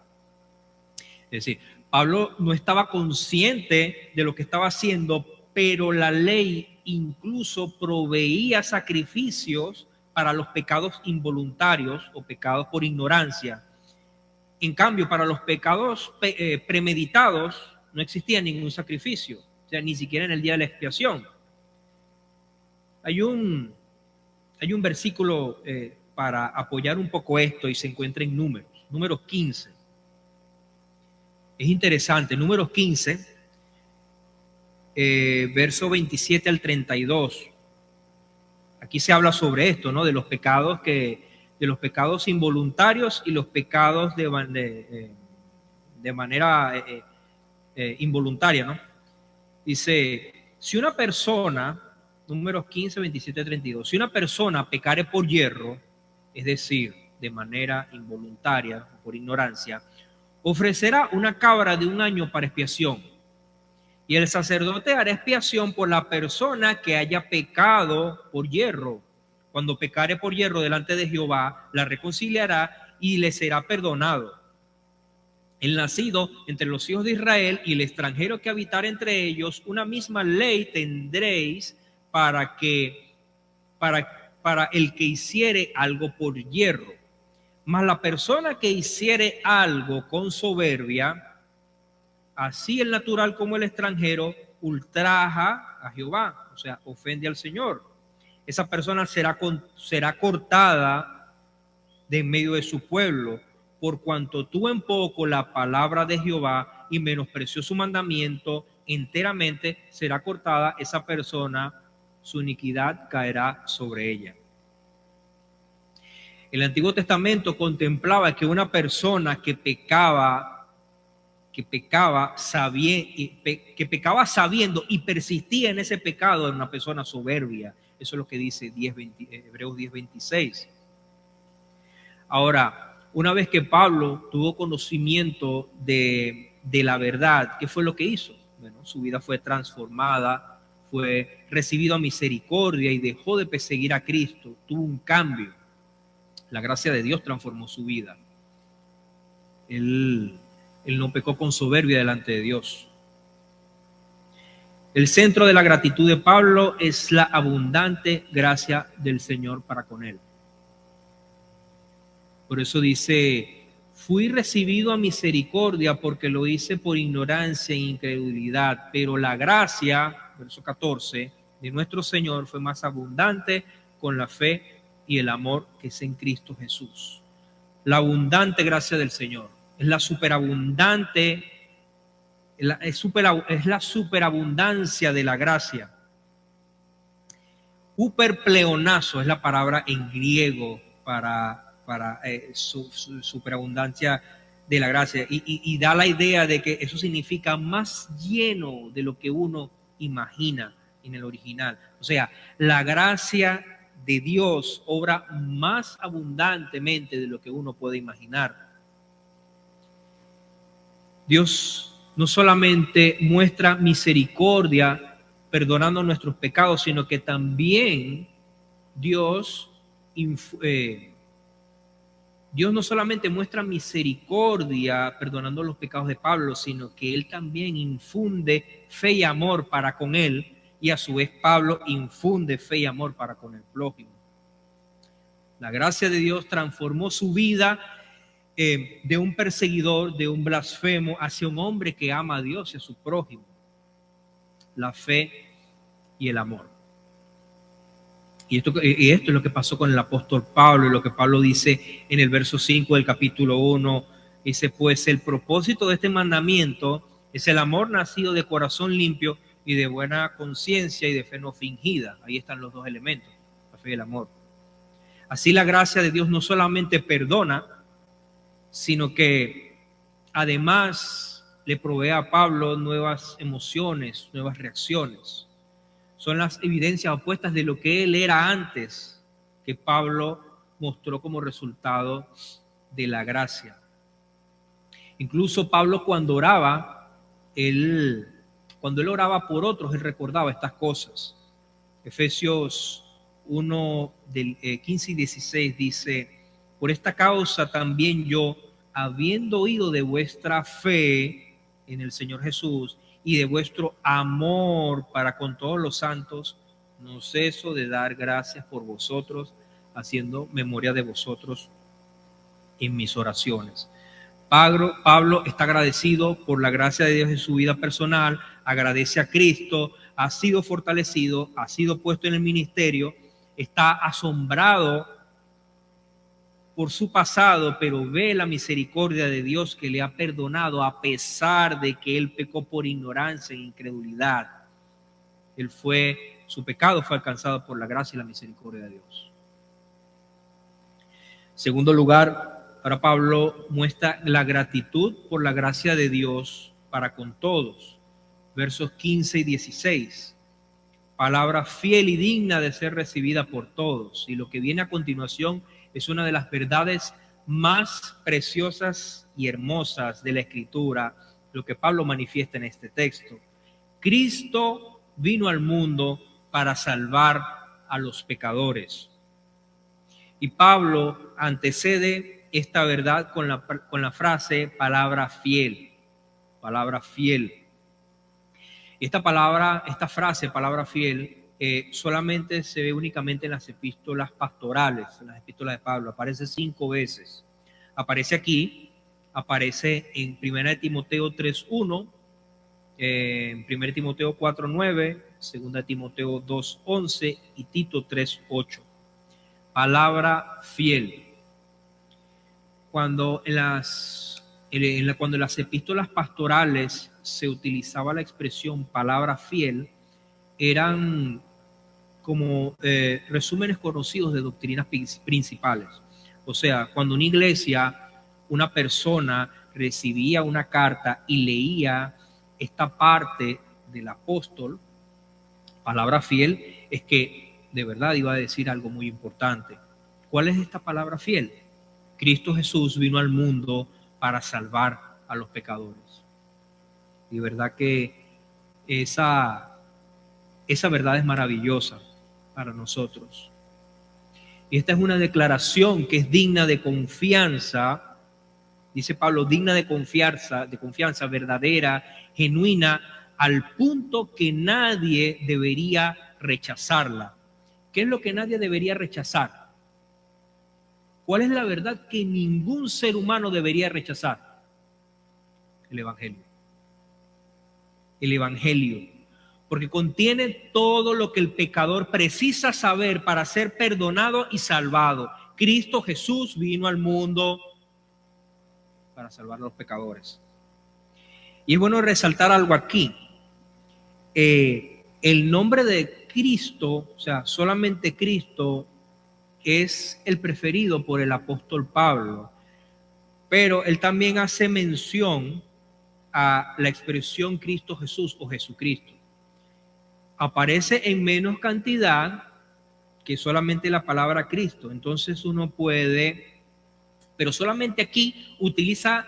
Es decir, Pablo no estaba consciente de lo que estaba haciendo, pero la ley incluso proveía sacrificios para los pecados involuntarios o pecados por ignorancia. En cambio, para los pecados premeditados no existía ningún sacrificio, o sea, ni siquiera en el día de la expiación. Hay un versículo para apoyar un poco esto y se encuentra en Números 15. Es interesante, Números 15, verso 27 al 32. Aquí se habla sobre esto, ¿no? De los pecados involuntarios y los pecados de manera involuntaria, ¿no? Dice, si una persona, Números 15, 27, 32, si una persona pecare por yerro, es decir, de manera involuntaria, por ignorancia, ofrecerá una cabra de 1 año para expiación. Y el sacerdote hará expiación por la persona que haya pecado por yerro. Cuando pecare por yerro delante de Jehová, la reconciliará y le será perdonado. El nacido entre los hijos de Israel y el extranjero que habitar entre ellos, una misma ley tendréis para el que hiciere algo por yerro. Mas la persona que hiciere algo con soberbia, así el natural como el extranjero, ultraja a Jehová, o sea, ofende al Señor. Esa persona será cortada de en medio de su pueblo, por cuanto tuvo en poco la palabra de Jehová y menospreció su mandamiento, enteramente será cortada esa persona, su iniquidad caerá sobre ella. El Antiguo Testamento contemplaba que una persona que pecaba sabiendo y persistía en ese pecado era una persona soberbia. Eso es lo que dice Hebreos 10:26. Ahora, una vez que Pablo tuvo conocimiento de la verdad, ¿qué fue lo que hizo? Bueno, su vida fue transformada, fue recibido a misericordia y dejó de perseguir a Cristo. Tuvo un cambio. La gracia de Dios transformó su vida. Él no pecó con soberbia delante de Dios. El centro de la gratitud de Pablo es la abundante gracia del Señor para con él. Por eso dice, fui recibido a misericordia porque lo hice por ignorancia e incredulidad, pero la gracia, verso 14, de nuestro Señor fue más abundante con la fe y el amor que es en Cristo Jesús. La abundante gracia del Señor es la superabundante, es la superabundancia de la gracia. Huperpleonazo es la palabra en griego para superabundancia de la gracia y da la idea de que eso significa más lleno de lo que uno imagina en el original. O sea, la gracia de Dios obra más abundantemente de lo que uno puede imaginar. Dios no solamente muestra misericordia perdonando nuestros pecados, sino que también Dios no solamente muestra misericordia perdonando los pecados de Pablo, sino que Él también infunde fe y amor para con él, y a su vez Pablo infunde fe y amor para con el prójimo. La gracia de Dios transformó su vida de un perseguidor, de un blasfemo, hacia un hombre que ama a Dios y a su prójimo. La fe y el amor. Y esto es lo que pasó con el apóstol Pablo, y lo que Pablo dice en el verso 5 del capítulo 1. Dice, pues el propósito de este mandamiento es el amor nacido de corazón limpio y de buena conciencia y de fe no fingida. Ahí están los dos elementos, la fe y el amor. Así la gracia de Dios no solamente perdona, sino que además le provee a Pablo nuevas emociones, nuevas reacciones. Son las evidencias opuestas de lo que él era antes, que Pablo mostró como resultado de la gracia. Incluso Pablo cuando él oraba por otros, él recordaba estas cosas. Efesios 1 del 15 y 16 dice, por esta causa también yo, habiendo oído de vuestra fe en el Señor Jesús y de vuestro amor para con todos los santos, no ceso de dar gracias por vosotros, haciendo memoria de vosotros en mis oraciones. Pablo está agradecido por la gracia de Dios en su vida personal, agradece a Cristo, ha sido fortalecido, ha sido puesto en el ministerio, está asombrado por su pasado, pero ve la misericordia de Dios que le ha perdonado a pesar de que él pecó por ignorancia e incredulidad. Su pecado fue alcanzado por la gracia y la misericordia de Dios. En segundo lugar, para Pablo muestra la gratitud por la gracia de Dios para con todos. Versos 15 y 16. Palabra fiel y digna de ser recibida por todos. Y lo que viene a continuación es una de las verdades más preciosas y hermosas de la Escritura, lo que Pablo manifiesta en este texto. Cristo vino al mundo para salvar a los pecadores. Y Pablo antecede esta verdad con la frase palabra fiel. Palabra fiel. Esta frase, palabra fiel, solamente se ve únicamente en las epístolas pastorales, en las epístolas de Pablo. Aparece 5 veces. Aparece aquí, aparece en 1 Timoteo 3:1, en 1 Timoteo 4:9, 2 Timoteo 2:11 y Tito 3:8. Palabra fiel. Cuando en las epístolas pastorales se utilizaba la expresión palabra fiel, eran como resúmenes conocidos de doctrinas principales. O sea, cuando una iglesia, una persona recibía una carta y leía esta parte del apóstol, palabra fiel, es que de verdad iba a decir algo muy importante. ¿Cuál es esta palabra fiel? Cristo Jesús vino al mundo para salvar a los pecadores. Y verdad que esa verdad es maravillosa para nosotros. Y esta es una declaración que es digna de confianza, dice Pablo, digna de confianza verdadera, genuina, al punto que nadie debería rechazarla. ¿Qué es lo que nadie debería rechazar? ¿Cuál es la verdad que ningún ser humano debería rechazar? El Evangelio. El Evangelio, porque contiene todo lo que el pecador precisa saber para ser perdonado y salvado. Cristo Jesús vino al mundo para salvar a los pecadores. Y es bueno resaltar algo aquí. El nombre de Cristo, o sea, solamente Cristo, es el preferido por el apóstol Pablo, pero él también hace mención a la expresión Cristo Jesús o Jesucristo. Aparece en menos cantidad que solamente la palabra Cristo. Entonces uno puede, pero solamente aquí utiliza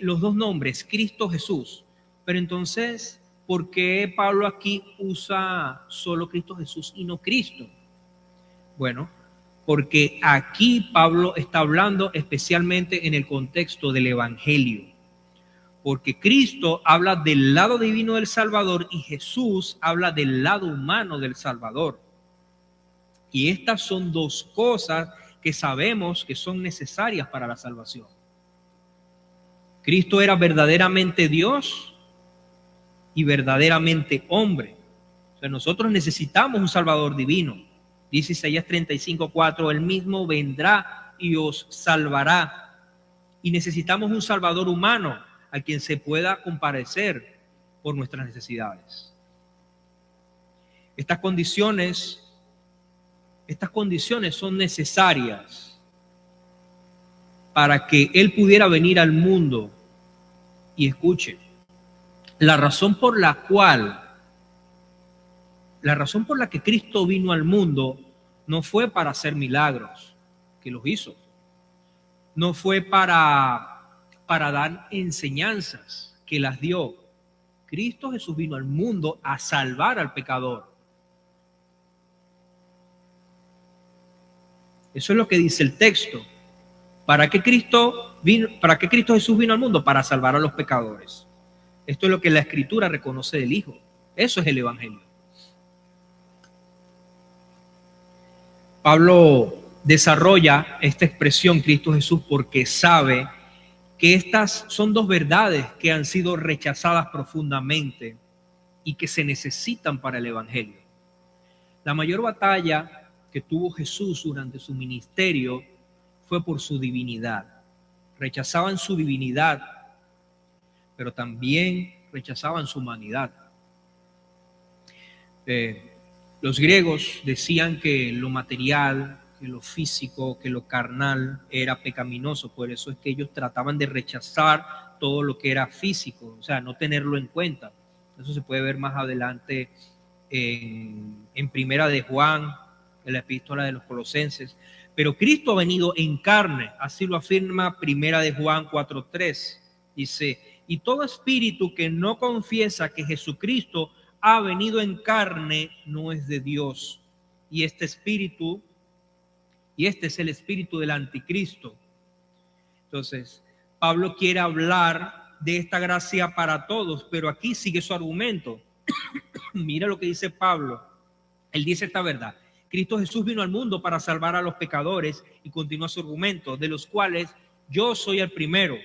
los dos nombres, Cristo Jesús. Pero entonces, ¿por qué Pablo aquí usa solo Cristo Jesús y no Cristo? Bueno, porque aquí Pablo está hablando especialmente en el contexto del Evangelio. Porque Cristo habla del lado divino del Salvador y Jesús habla del lado humano del Salvador. Y estas son dos cosas que sabemos que son necesarias para la salvación. Cristo era verdaderamente Dios y verdaderamente hombre. O sea, nosotros necesitamos un Salvador divino. Dice Isaías 35:4, Él mismo vendrá y os salvará. Y necesitamos un Salvador humano a quien se pueda compadecer por nuestras necesidades. Estas condiciones son necesarias para que Él pudiera venir al mundo. Y escuche, la razón por la que Cristo vino al mundo no fue para hacer milagros, que los hizo. No fue para dar enseñanzas, que las dio. Cristo Jesús vino al mundo a salvar al pecador. Eso es lo que dice el texto. ¿Para qué Cristo Jesús vino al mundo? Para salvar a los pecadores. Esto es lo que la Escritura reconoce del Hijo. Eso es el Evangelio. Pablo desarrolla esta expresión Cristo Jesús porque sabe que estas son dos verdades que han sido rechazadas profundamente y que se necesitan para el Evangelio. La mayor batalla que tuvo Jesús durante su ministerio fue por su divinidad. Rechazaban su divinidad, pero también rechazaban su humanidad. Los griegos decían que lo material, que lo físico, que lo carnal era pecaminoso. Por eso es que ellos trataban de rechazar todo lo que era físico, o sea, no tenerlo en cuenta. Eso se puede ver más adelante en Primera de Juan, en la epístola de los Colosenses. Pero Cristo ha venido en carne, así lo afirma Primera de Juan 4:3. Dice, y todo espíritu que no confiesa que Jesucristo ha venido en carne no es de Dios. Y este es el espíritu del anticristo. Entonces, Pablo quiere hablar de esta gracia para todos, pero aquí sigue su argumento. Mira lo que dice Pablo. Él dice esta verdad. Cristo Jesús vino al mundo para salvar a los pecadores y continúa su argumento, de los cuales yo soy el primero.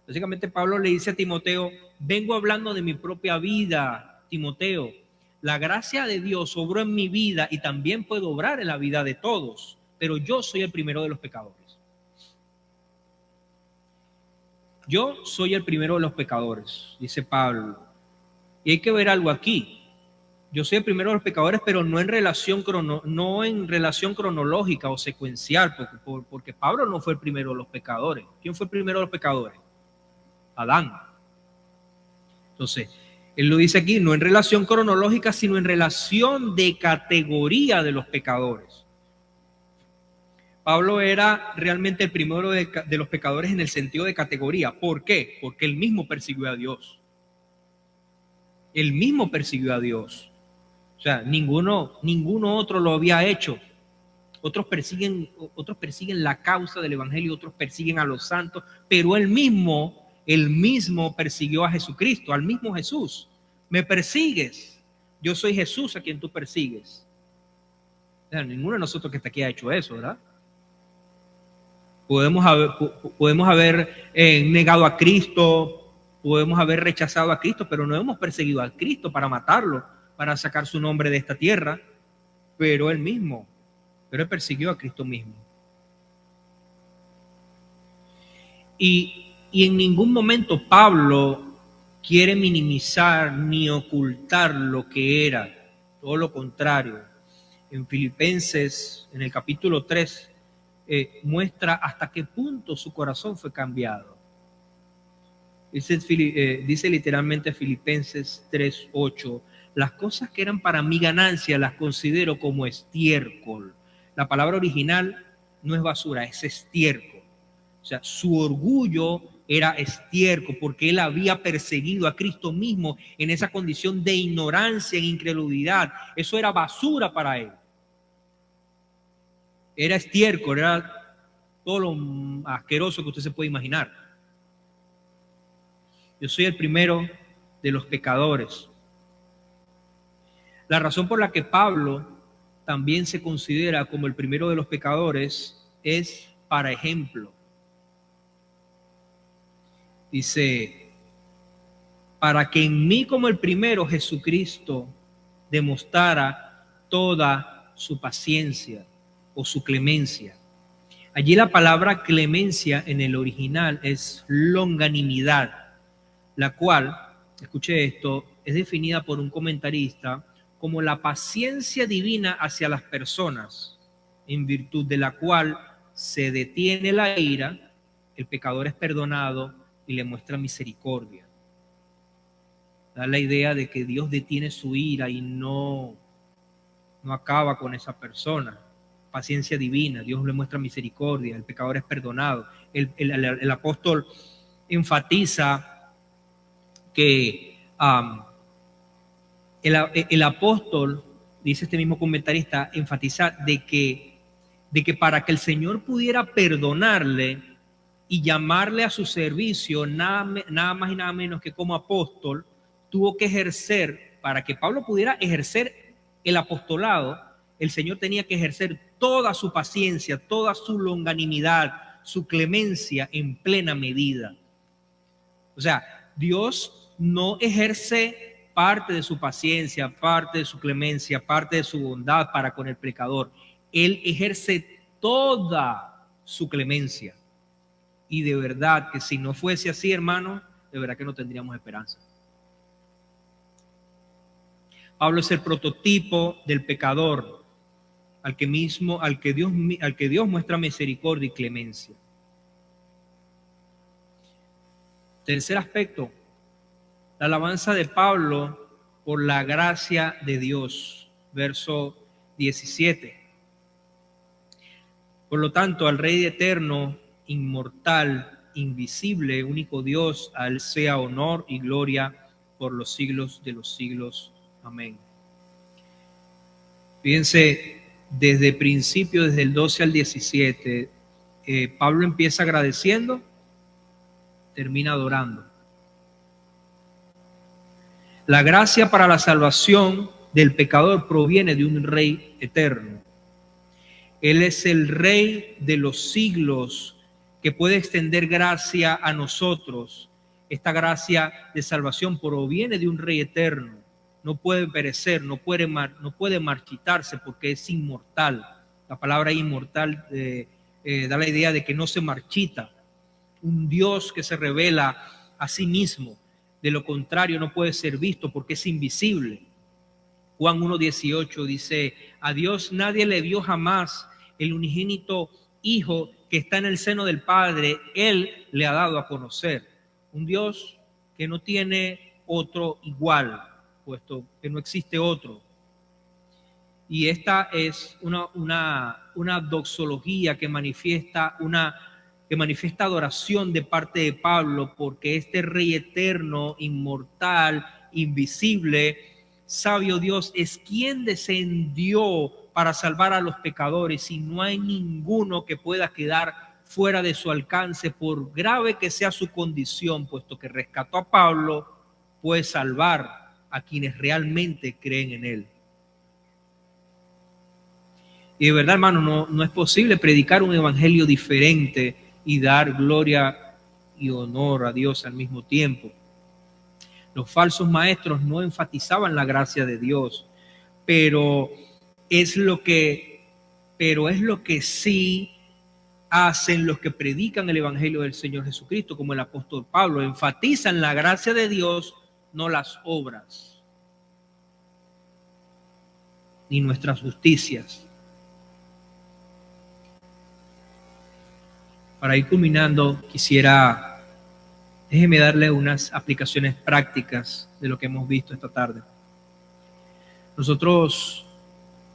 Básicamente Pablo le dice a Timoteo, vengo hablando de mi propia vida, Timoteo. La gracia de Dios obró en mi vida y también puede obrar en la vida de todos, pero yo soy el primero de los pecadores. Yo soy el primero de los pecadores, dice Pablo. Y hay que ver algo aquí. yo soy el primero de los pecadores, pero no en relación, no en relación cronológica o secuencial, porque Pablo no fue el primero de los pecadores. ¿Quién fue el primero de los pecadores? Adán. Entonces, él lo dice aquí, no en relación cronológica, sino en relación de categoría de los pecadores. Pablo era realmente el primero de los pecadores en el sentido de categoría. ¿Por qué? Porque él mismo persiguió a Dios. Él mismo persiguió a Dios. O sea, ninguno otro lo había hecho. Otros persiguen la causa del evangelio, otros persiguen a los santos, pero él mismo persiguió a Jesucristo, al mismo Jesús. Me persigues, yo soy Jesús a quien tú persigues. O sea, ninguno de nosotros que está aquí ha hecho eso, ¿verdad? Podemos haber negado a Cristo, podemos haber rechazado a Cristo, pero no hemos perseguido a Cristo para matarlo, para sacar su nombre de esta tierra, pero él persiguió a Cristo mismo. Y en ningún momento Pablo quiere minimizar ni ocultar lo que era, todo lo contrario. En Filipenses, en el capítulo 3, muestra hasta qué punto su corazón fue cambiado. Dice literalmente Filipenses 3:8, las cosas que eran para mi ganancia las considero como estiércol. La palabra original no es basura, es estiércol. O sea, su orgullo era estiércol porque él había perseguido a Cristo mismo en esa condición de ignorancia e incredulidad. Eso era basura para él. Era estiércol, era todo lo asqueroso que usted se puede imaginar. Yo soy el primero de los pecadores. La razón por la que Pablo también se considera como el primero de los pecadores es para ejemplo. Dice, para que en mí como el primero Jesucristo demostrara toda su paciencia o su clemencia. Allí la palabra clemencia en el original es longanimidad, la cual, escuche esto, es definida por un comentarista como la paciencia divina hacia las personas, en virtud de la cual se detiene la ira, el pecador es perdonado y le muestra misericordia. Da la idea de que Dios detiene su ira y no acaba con esa persona. Paciencia divina, Dios le muestra misericordia, el pecador es perdonado. El apóstol enfatiza que el apóstol, dice este mismo comentarista, enfatiza de que para que el Señor pudiera perdonarle y llamarle a su servicio, nada más y nada menos que como apóstol, tuvo que ejercer, para que Pablo pudiera ejercer el apostolado, el Señor tenía que ejercer toda su paciencia, toda su longanimidad, su clemencia en plena medida. O sea, Dios no ejerce parte de su paciencia, parte de su clemencia, parte de su bondad para con el pecador. Él ejerce toda su clemencia. Y de verdad que si no fuese así, hermano, de verdad que no tendríamos esperanza. Pablo es el prototipo del pecador, al que Dios muestra misericordia y clemencia. Tercer aspecto, la alabanza de Pablo por la gracia de Dios, verso 17. Por lo tanto, al Rey eterno, inmortal, invisible, único Dios, a Él sea honor y gloria por los siglos de los siglos. Amén. Fíjense, desde el principio, desde el 12 al 17, Pablo empieza agradeciendo, termina adorando. La gracia para la salvación del pecador proviene de un Rey eterno. Él es el Rey de los siglos que puede extender gracia a nosotros. Esta gracia de salvación proviene de un Rey eterno. No puede perecer, no puede marchitarse porque es inmortal. La palabra inmortal da la idea de que no se marchita. Un Dios que se revela a sí mismo. De lo contrario, no puede ser visto porque es invisible. Juan 1:18 dice: a Dios nadie le vio jamás, el unigénito Hijo que está en el seno del Padre, Él le ha dado a conocer. Un Dios que no tiene otro igual, puesto que no existe otro. Y esta es una doxología que manifiesta adoración de parte de Pablo, porque este Rey eterno, inmortal, invisible, sabio Dios es quien descendió para salvar a los pecadores, y no hay ninguno que pueda quedar fuera de su alcance, por grave que sea su condición, puesto que rescató a Pablo, puede salvar a quienes realmente creen en él. Y de verdad, hermano, no es posible predicar un evangelio diferente y dar gloria y honor a Dios al mismo tiempo. Los falsos maestros no enfatizaban la gracia de Dios, pero es lo que sí hacen los que predican el evangelio del Señor Jesucristo, como el apóstol Pablo. Enfatizan la gracia de Dios, no las obras ni nuestras justicias. Para ir culminando, déjeme darle unas aplicaciones prácticas de lo que hemos visto esta tarde. Nosotros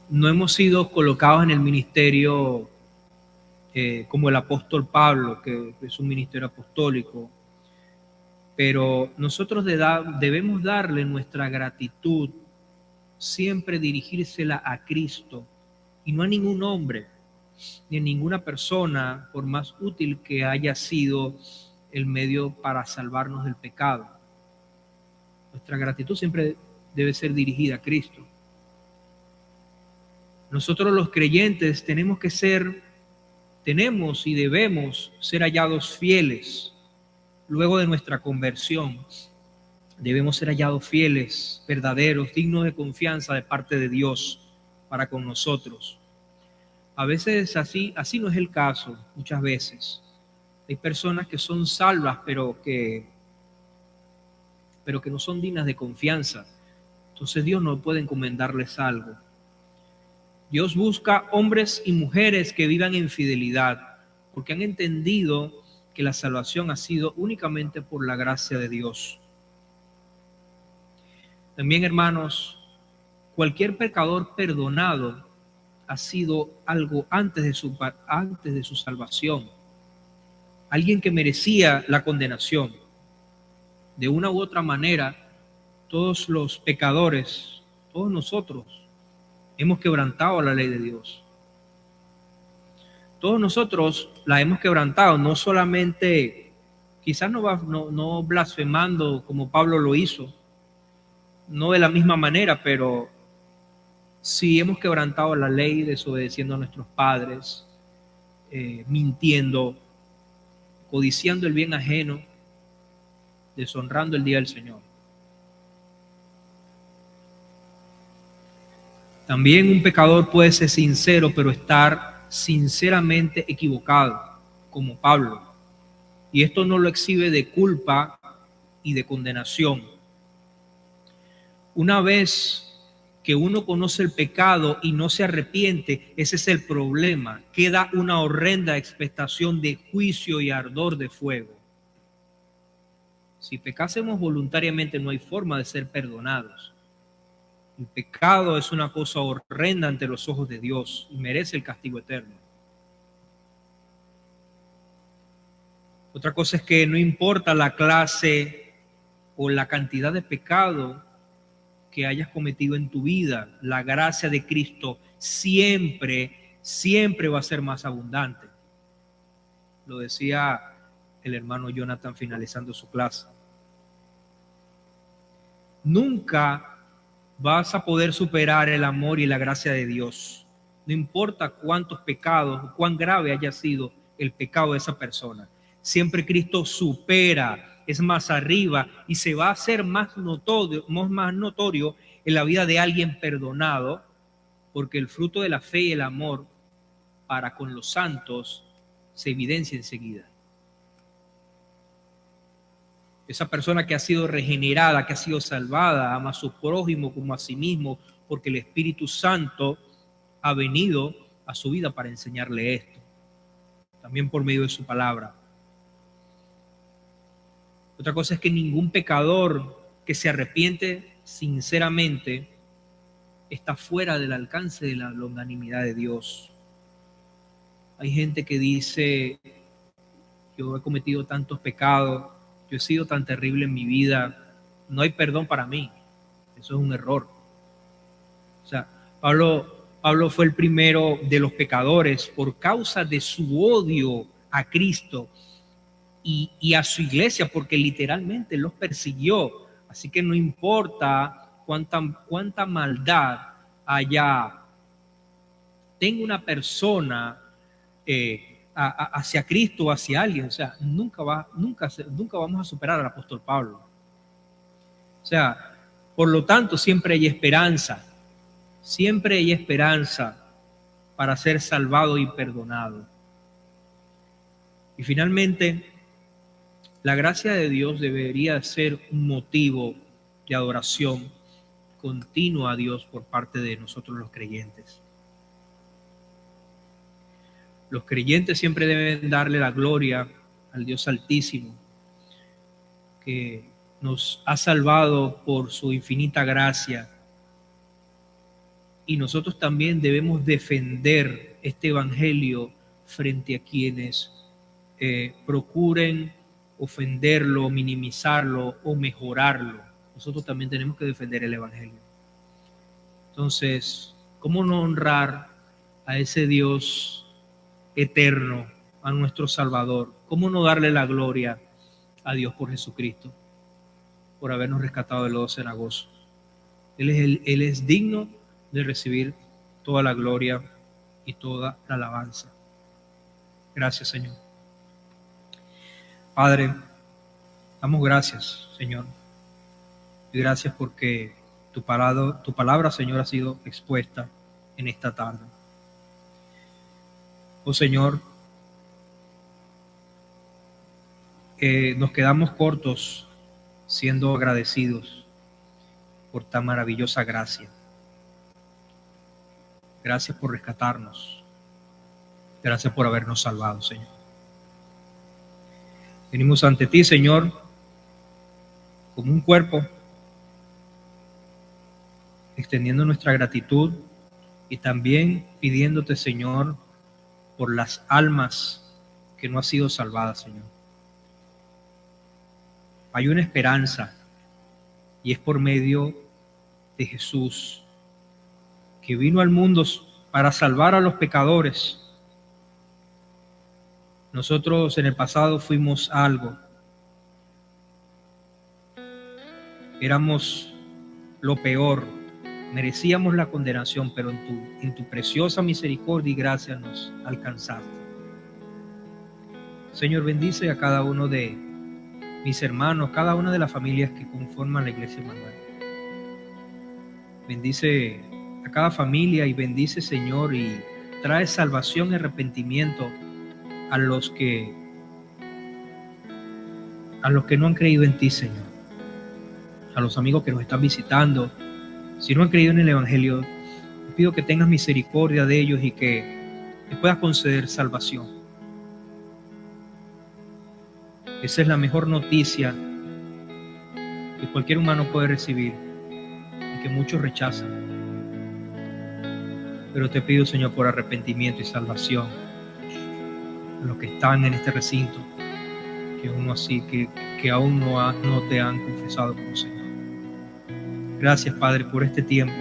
no hemos sido colocados en el ministerio como el apóstol Pablo, que es un ministerio apostólico, pero nosotros debemos darle nuestra gratitud, siempre dirigírsela a Cristo y no a ningún hombre ni a ninguna persona, por más útil que haya sido el medio para salvarnos del pecado. Nuestra gratitud siempre debe ser dirigida a Cristo. Nosotros los creyentes tenemos y debemos ser hallados fieles luego de nuestra conversión. Debemos ser hallados fieles, verdaderos, dignos de confianza de parte de Dios para con nosotros. A veces así no es el caso, muchas veces. Hay personas que son salvas, pero que no son dignas de confianza. Entonces Dios no puede encomendarles algo. Dios busca hombres y mujeres que vivan en fidelidad, porque han entendido que la salvación ha sido únicamente por la gracia de Dios. También, hermanos, cualquier pecador perdonado ha sido algo antes de su salvación. Alguien que merecía la condenación. De una u otra manera, todos los pecadores, todos nosotros, hemos quebrantado la ley de Dios. Todos nosotros la hemos quebrantado, no solamente, quizás no blasfemando como Pablo lo hizo, no de la misma manera, pero sí hemos quebrantado la ley, desobedeciendo a nuestros padres, mintiendo, codiciando el bien ajeno, deshonrando el día del Señor. También un pecador puede ser sincero, pero estar sinceramente equivocado, como Pablo. Y esto no lo exhibe de culpa y de condenación. Una vez que uno conoce el pecado y no se arrepiente, ese es el problema. Queda una horrenda expectación de juicio y ardor de fuego. Si pecásemos voluntariamente, no hay forma de ser perdonados. El pecado es una cosa horrenda ante los ojos de Dios y merece el castigo eterno. Otra cosa es que no importa la clase o la cantidad de pecado que hayas cometido en tu vida, la gracia de Cristo siempre va a ser más abundante. Lo decía el hermano Jonathan finalizando su clase. Nunca vas a poder superar el amor y la gracia de Dios. No importa cuántos pecados, cuán grave haya sido el pecado de esa persona. Siempre Cristo supera, es más arriba y se va a hacer más notorio en la vida de alguien perdonado, porque el fruto de la fe y el amor para con los santos se evidencia enseguida. Esa persona que ha sido regenerada, que ha sido salvada, ama a su prójimo como a sí mismo, porque el Espíritu Santo ha venido a su vida para enseñarle esto, también por medio de su palabra. Otra cosa es que ningún pecador que se arrepiente sinceramente está fuera del alcance de la longanimidad de Dios. Hay gente que dice: yo he cometido tantos pecados, yo he sido tan terrible en mi vida, no hay perdón para mí. Eso es un error. O sea, Pablo fue el primero de los pecadores por causa de su odio a Cristo y a su iglesia, porque literalmente los persiguió. Así que no importa cuánta maldad tenga una persona hacia Cristo o hacia alguien, o sea, nunca vamos a superar al apóstol Pablo. O sea, por lo tanto, siempre hay esperanza para ser salvado y perdonado. Y finalmente, la gracia de Dios debería ser un motivo de adoración continua a Dios por parte de nosotros los creyentes. Los creyentes siempre deben darle la gloria al Dios Altísimo, que nos ha salvado por su infinita gracia. Y nosotros también debemos defender este evangelio frente a quienes procuren ofenderlo, minimizarlo o mejorarlo. Nosotros también tenemos que defender el evangelio. Entonces, ¿cómo no honrar a ese Dios eterno, a nuestro Salvador? ¿Cómo no darle la gloria a Dios por Jesucristo, por habernos rescatado del lodo cenagoso? Él es digno de recibir toda la gloria y toda la alabanza. Gracias, Señor. Padre, damos gracias, Señor. Y gracias porque tu palabra, Señor, ha sido expuesta en esta tarde. Oh Señor, nos quedamos cortos siendo agradecidos por tan maravillosa gracia. Gracias por rescatarnos. Gracias por habernos salvado, Señor. Venimos ante ti, Señor, como un cuerpo, extendiendo nuestra gratitud y también pidiéndote, Señor, por las almas que no han sido salvadas, Señor. Hay una esperanza y es por medio de Jesús, que vino al mundo para salvar a los pecadores. Nosotros en el pasado fuimos algo. Éramos lo peor. Merecíamos la condenación, pero en tu preciosa misericordia y gracia nos alcanzaste. Señor, bendice a cada uno de mis hermanos, cada una de las familias que conforman la Iglesia Emmanuel. Bendice a cada familia y bendice, Señor, y trae salvación y arrepentimiento a los que no han creído en ti, Señor. A los amigos que nos están visitando, si no han creído en el Evangelio, te pido que tengas misericordia de ellos y que les puedas conceder salvación. Esa es la mejor noticia que cualquier humano puede recibir y que muchos rechazan. Pero te pido, Señor, por arrepentimiento y salvación a los que están en este recinto, que aún no te han confesado como Señor. Gracias, Padre, por este tiempo,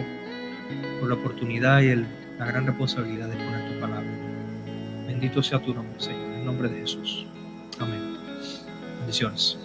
por la oportunidad y la gran responsabilidad de poner tu palabra. Bendito sea tu nombre, Señor, en el nombre de Jesús. Amén. Bendiciones.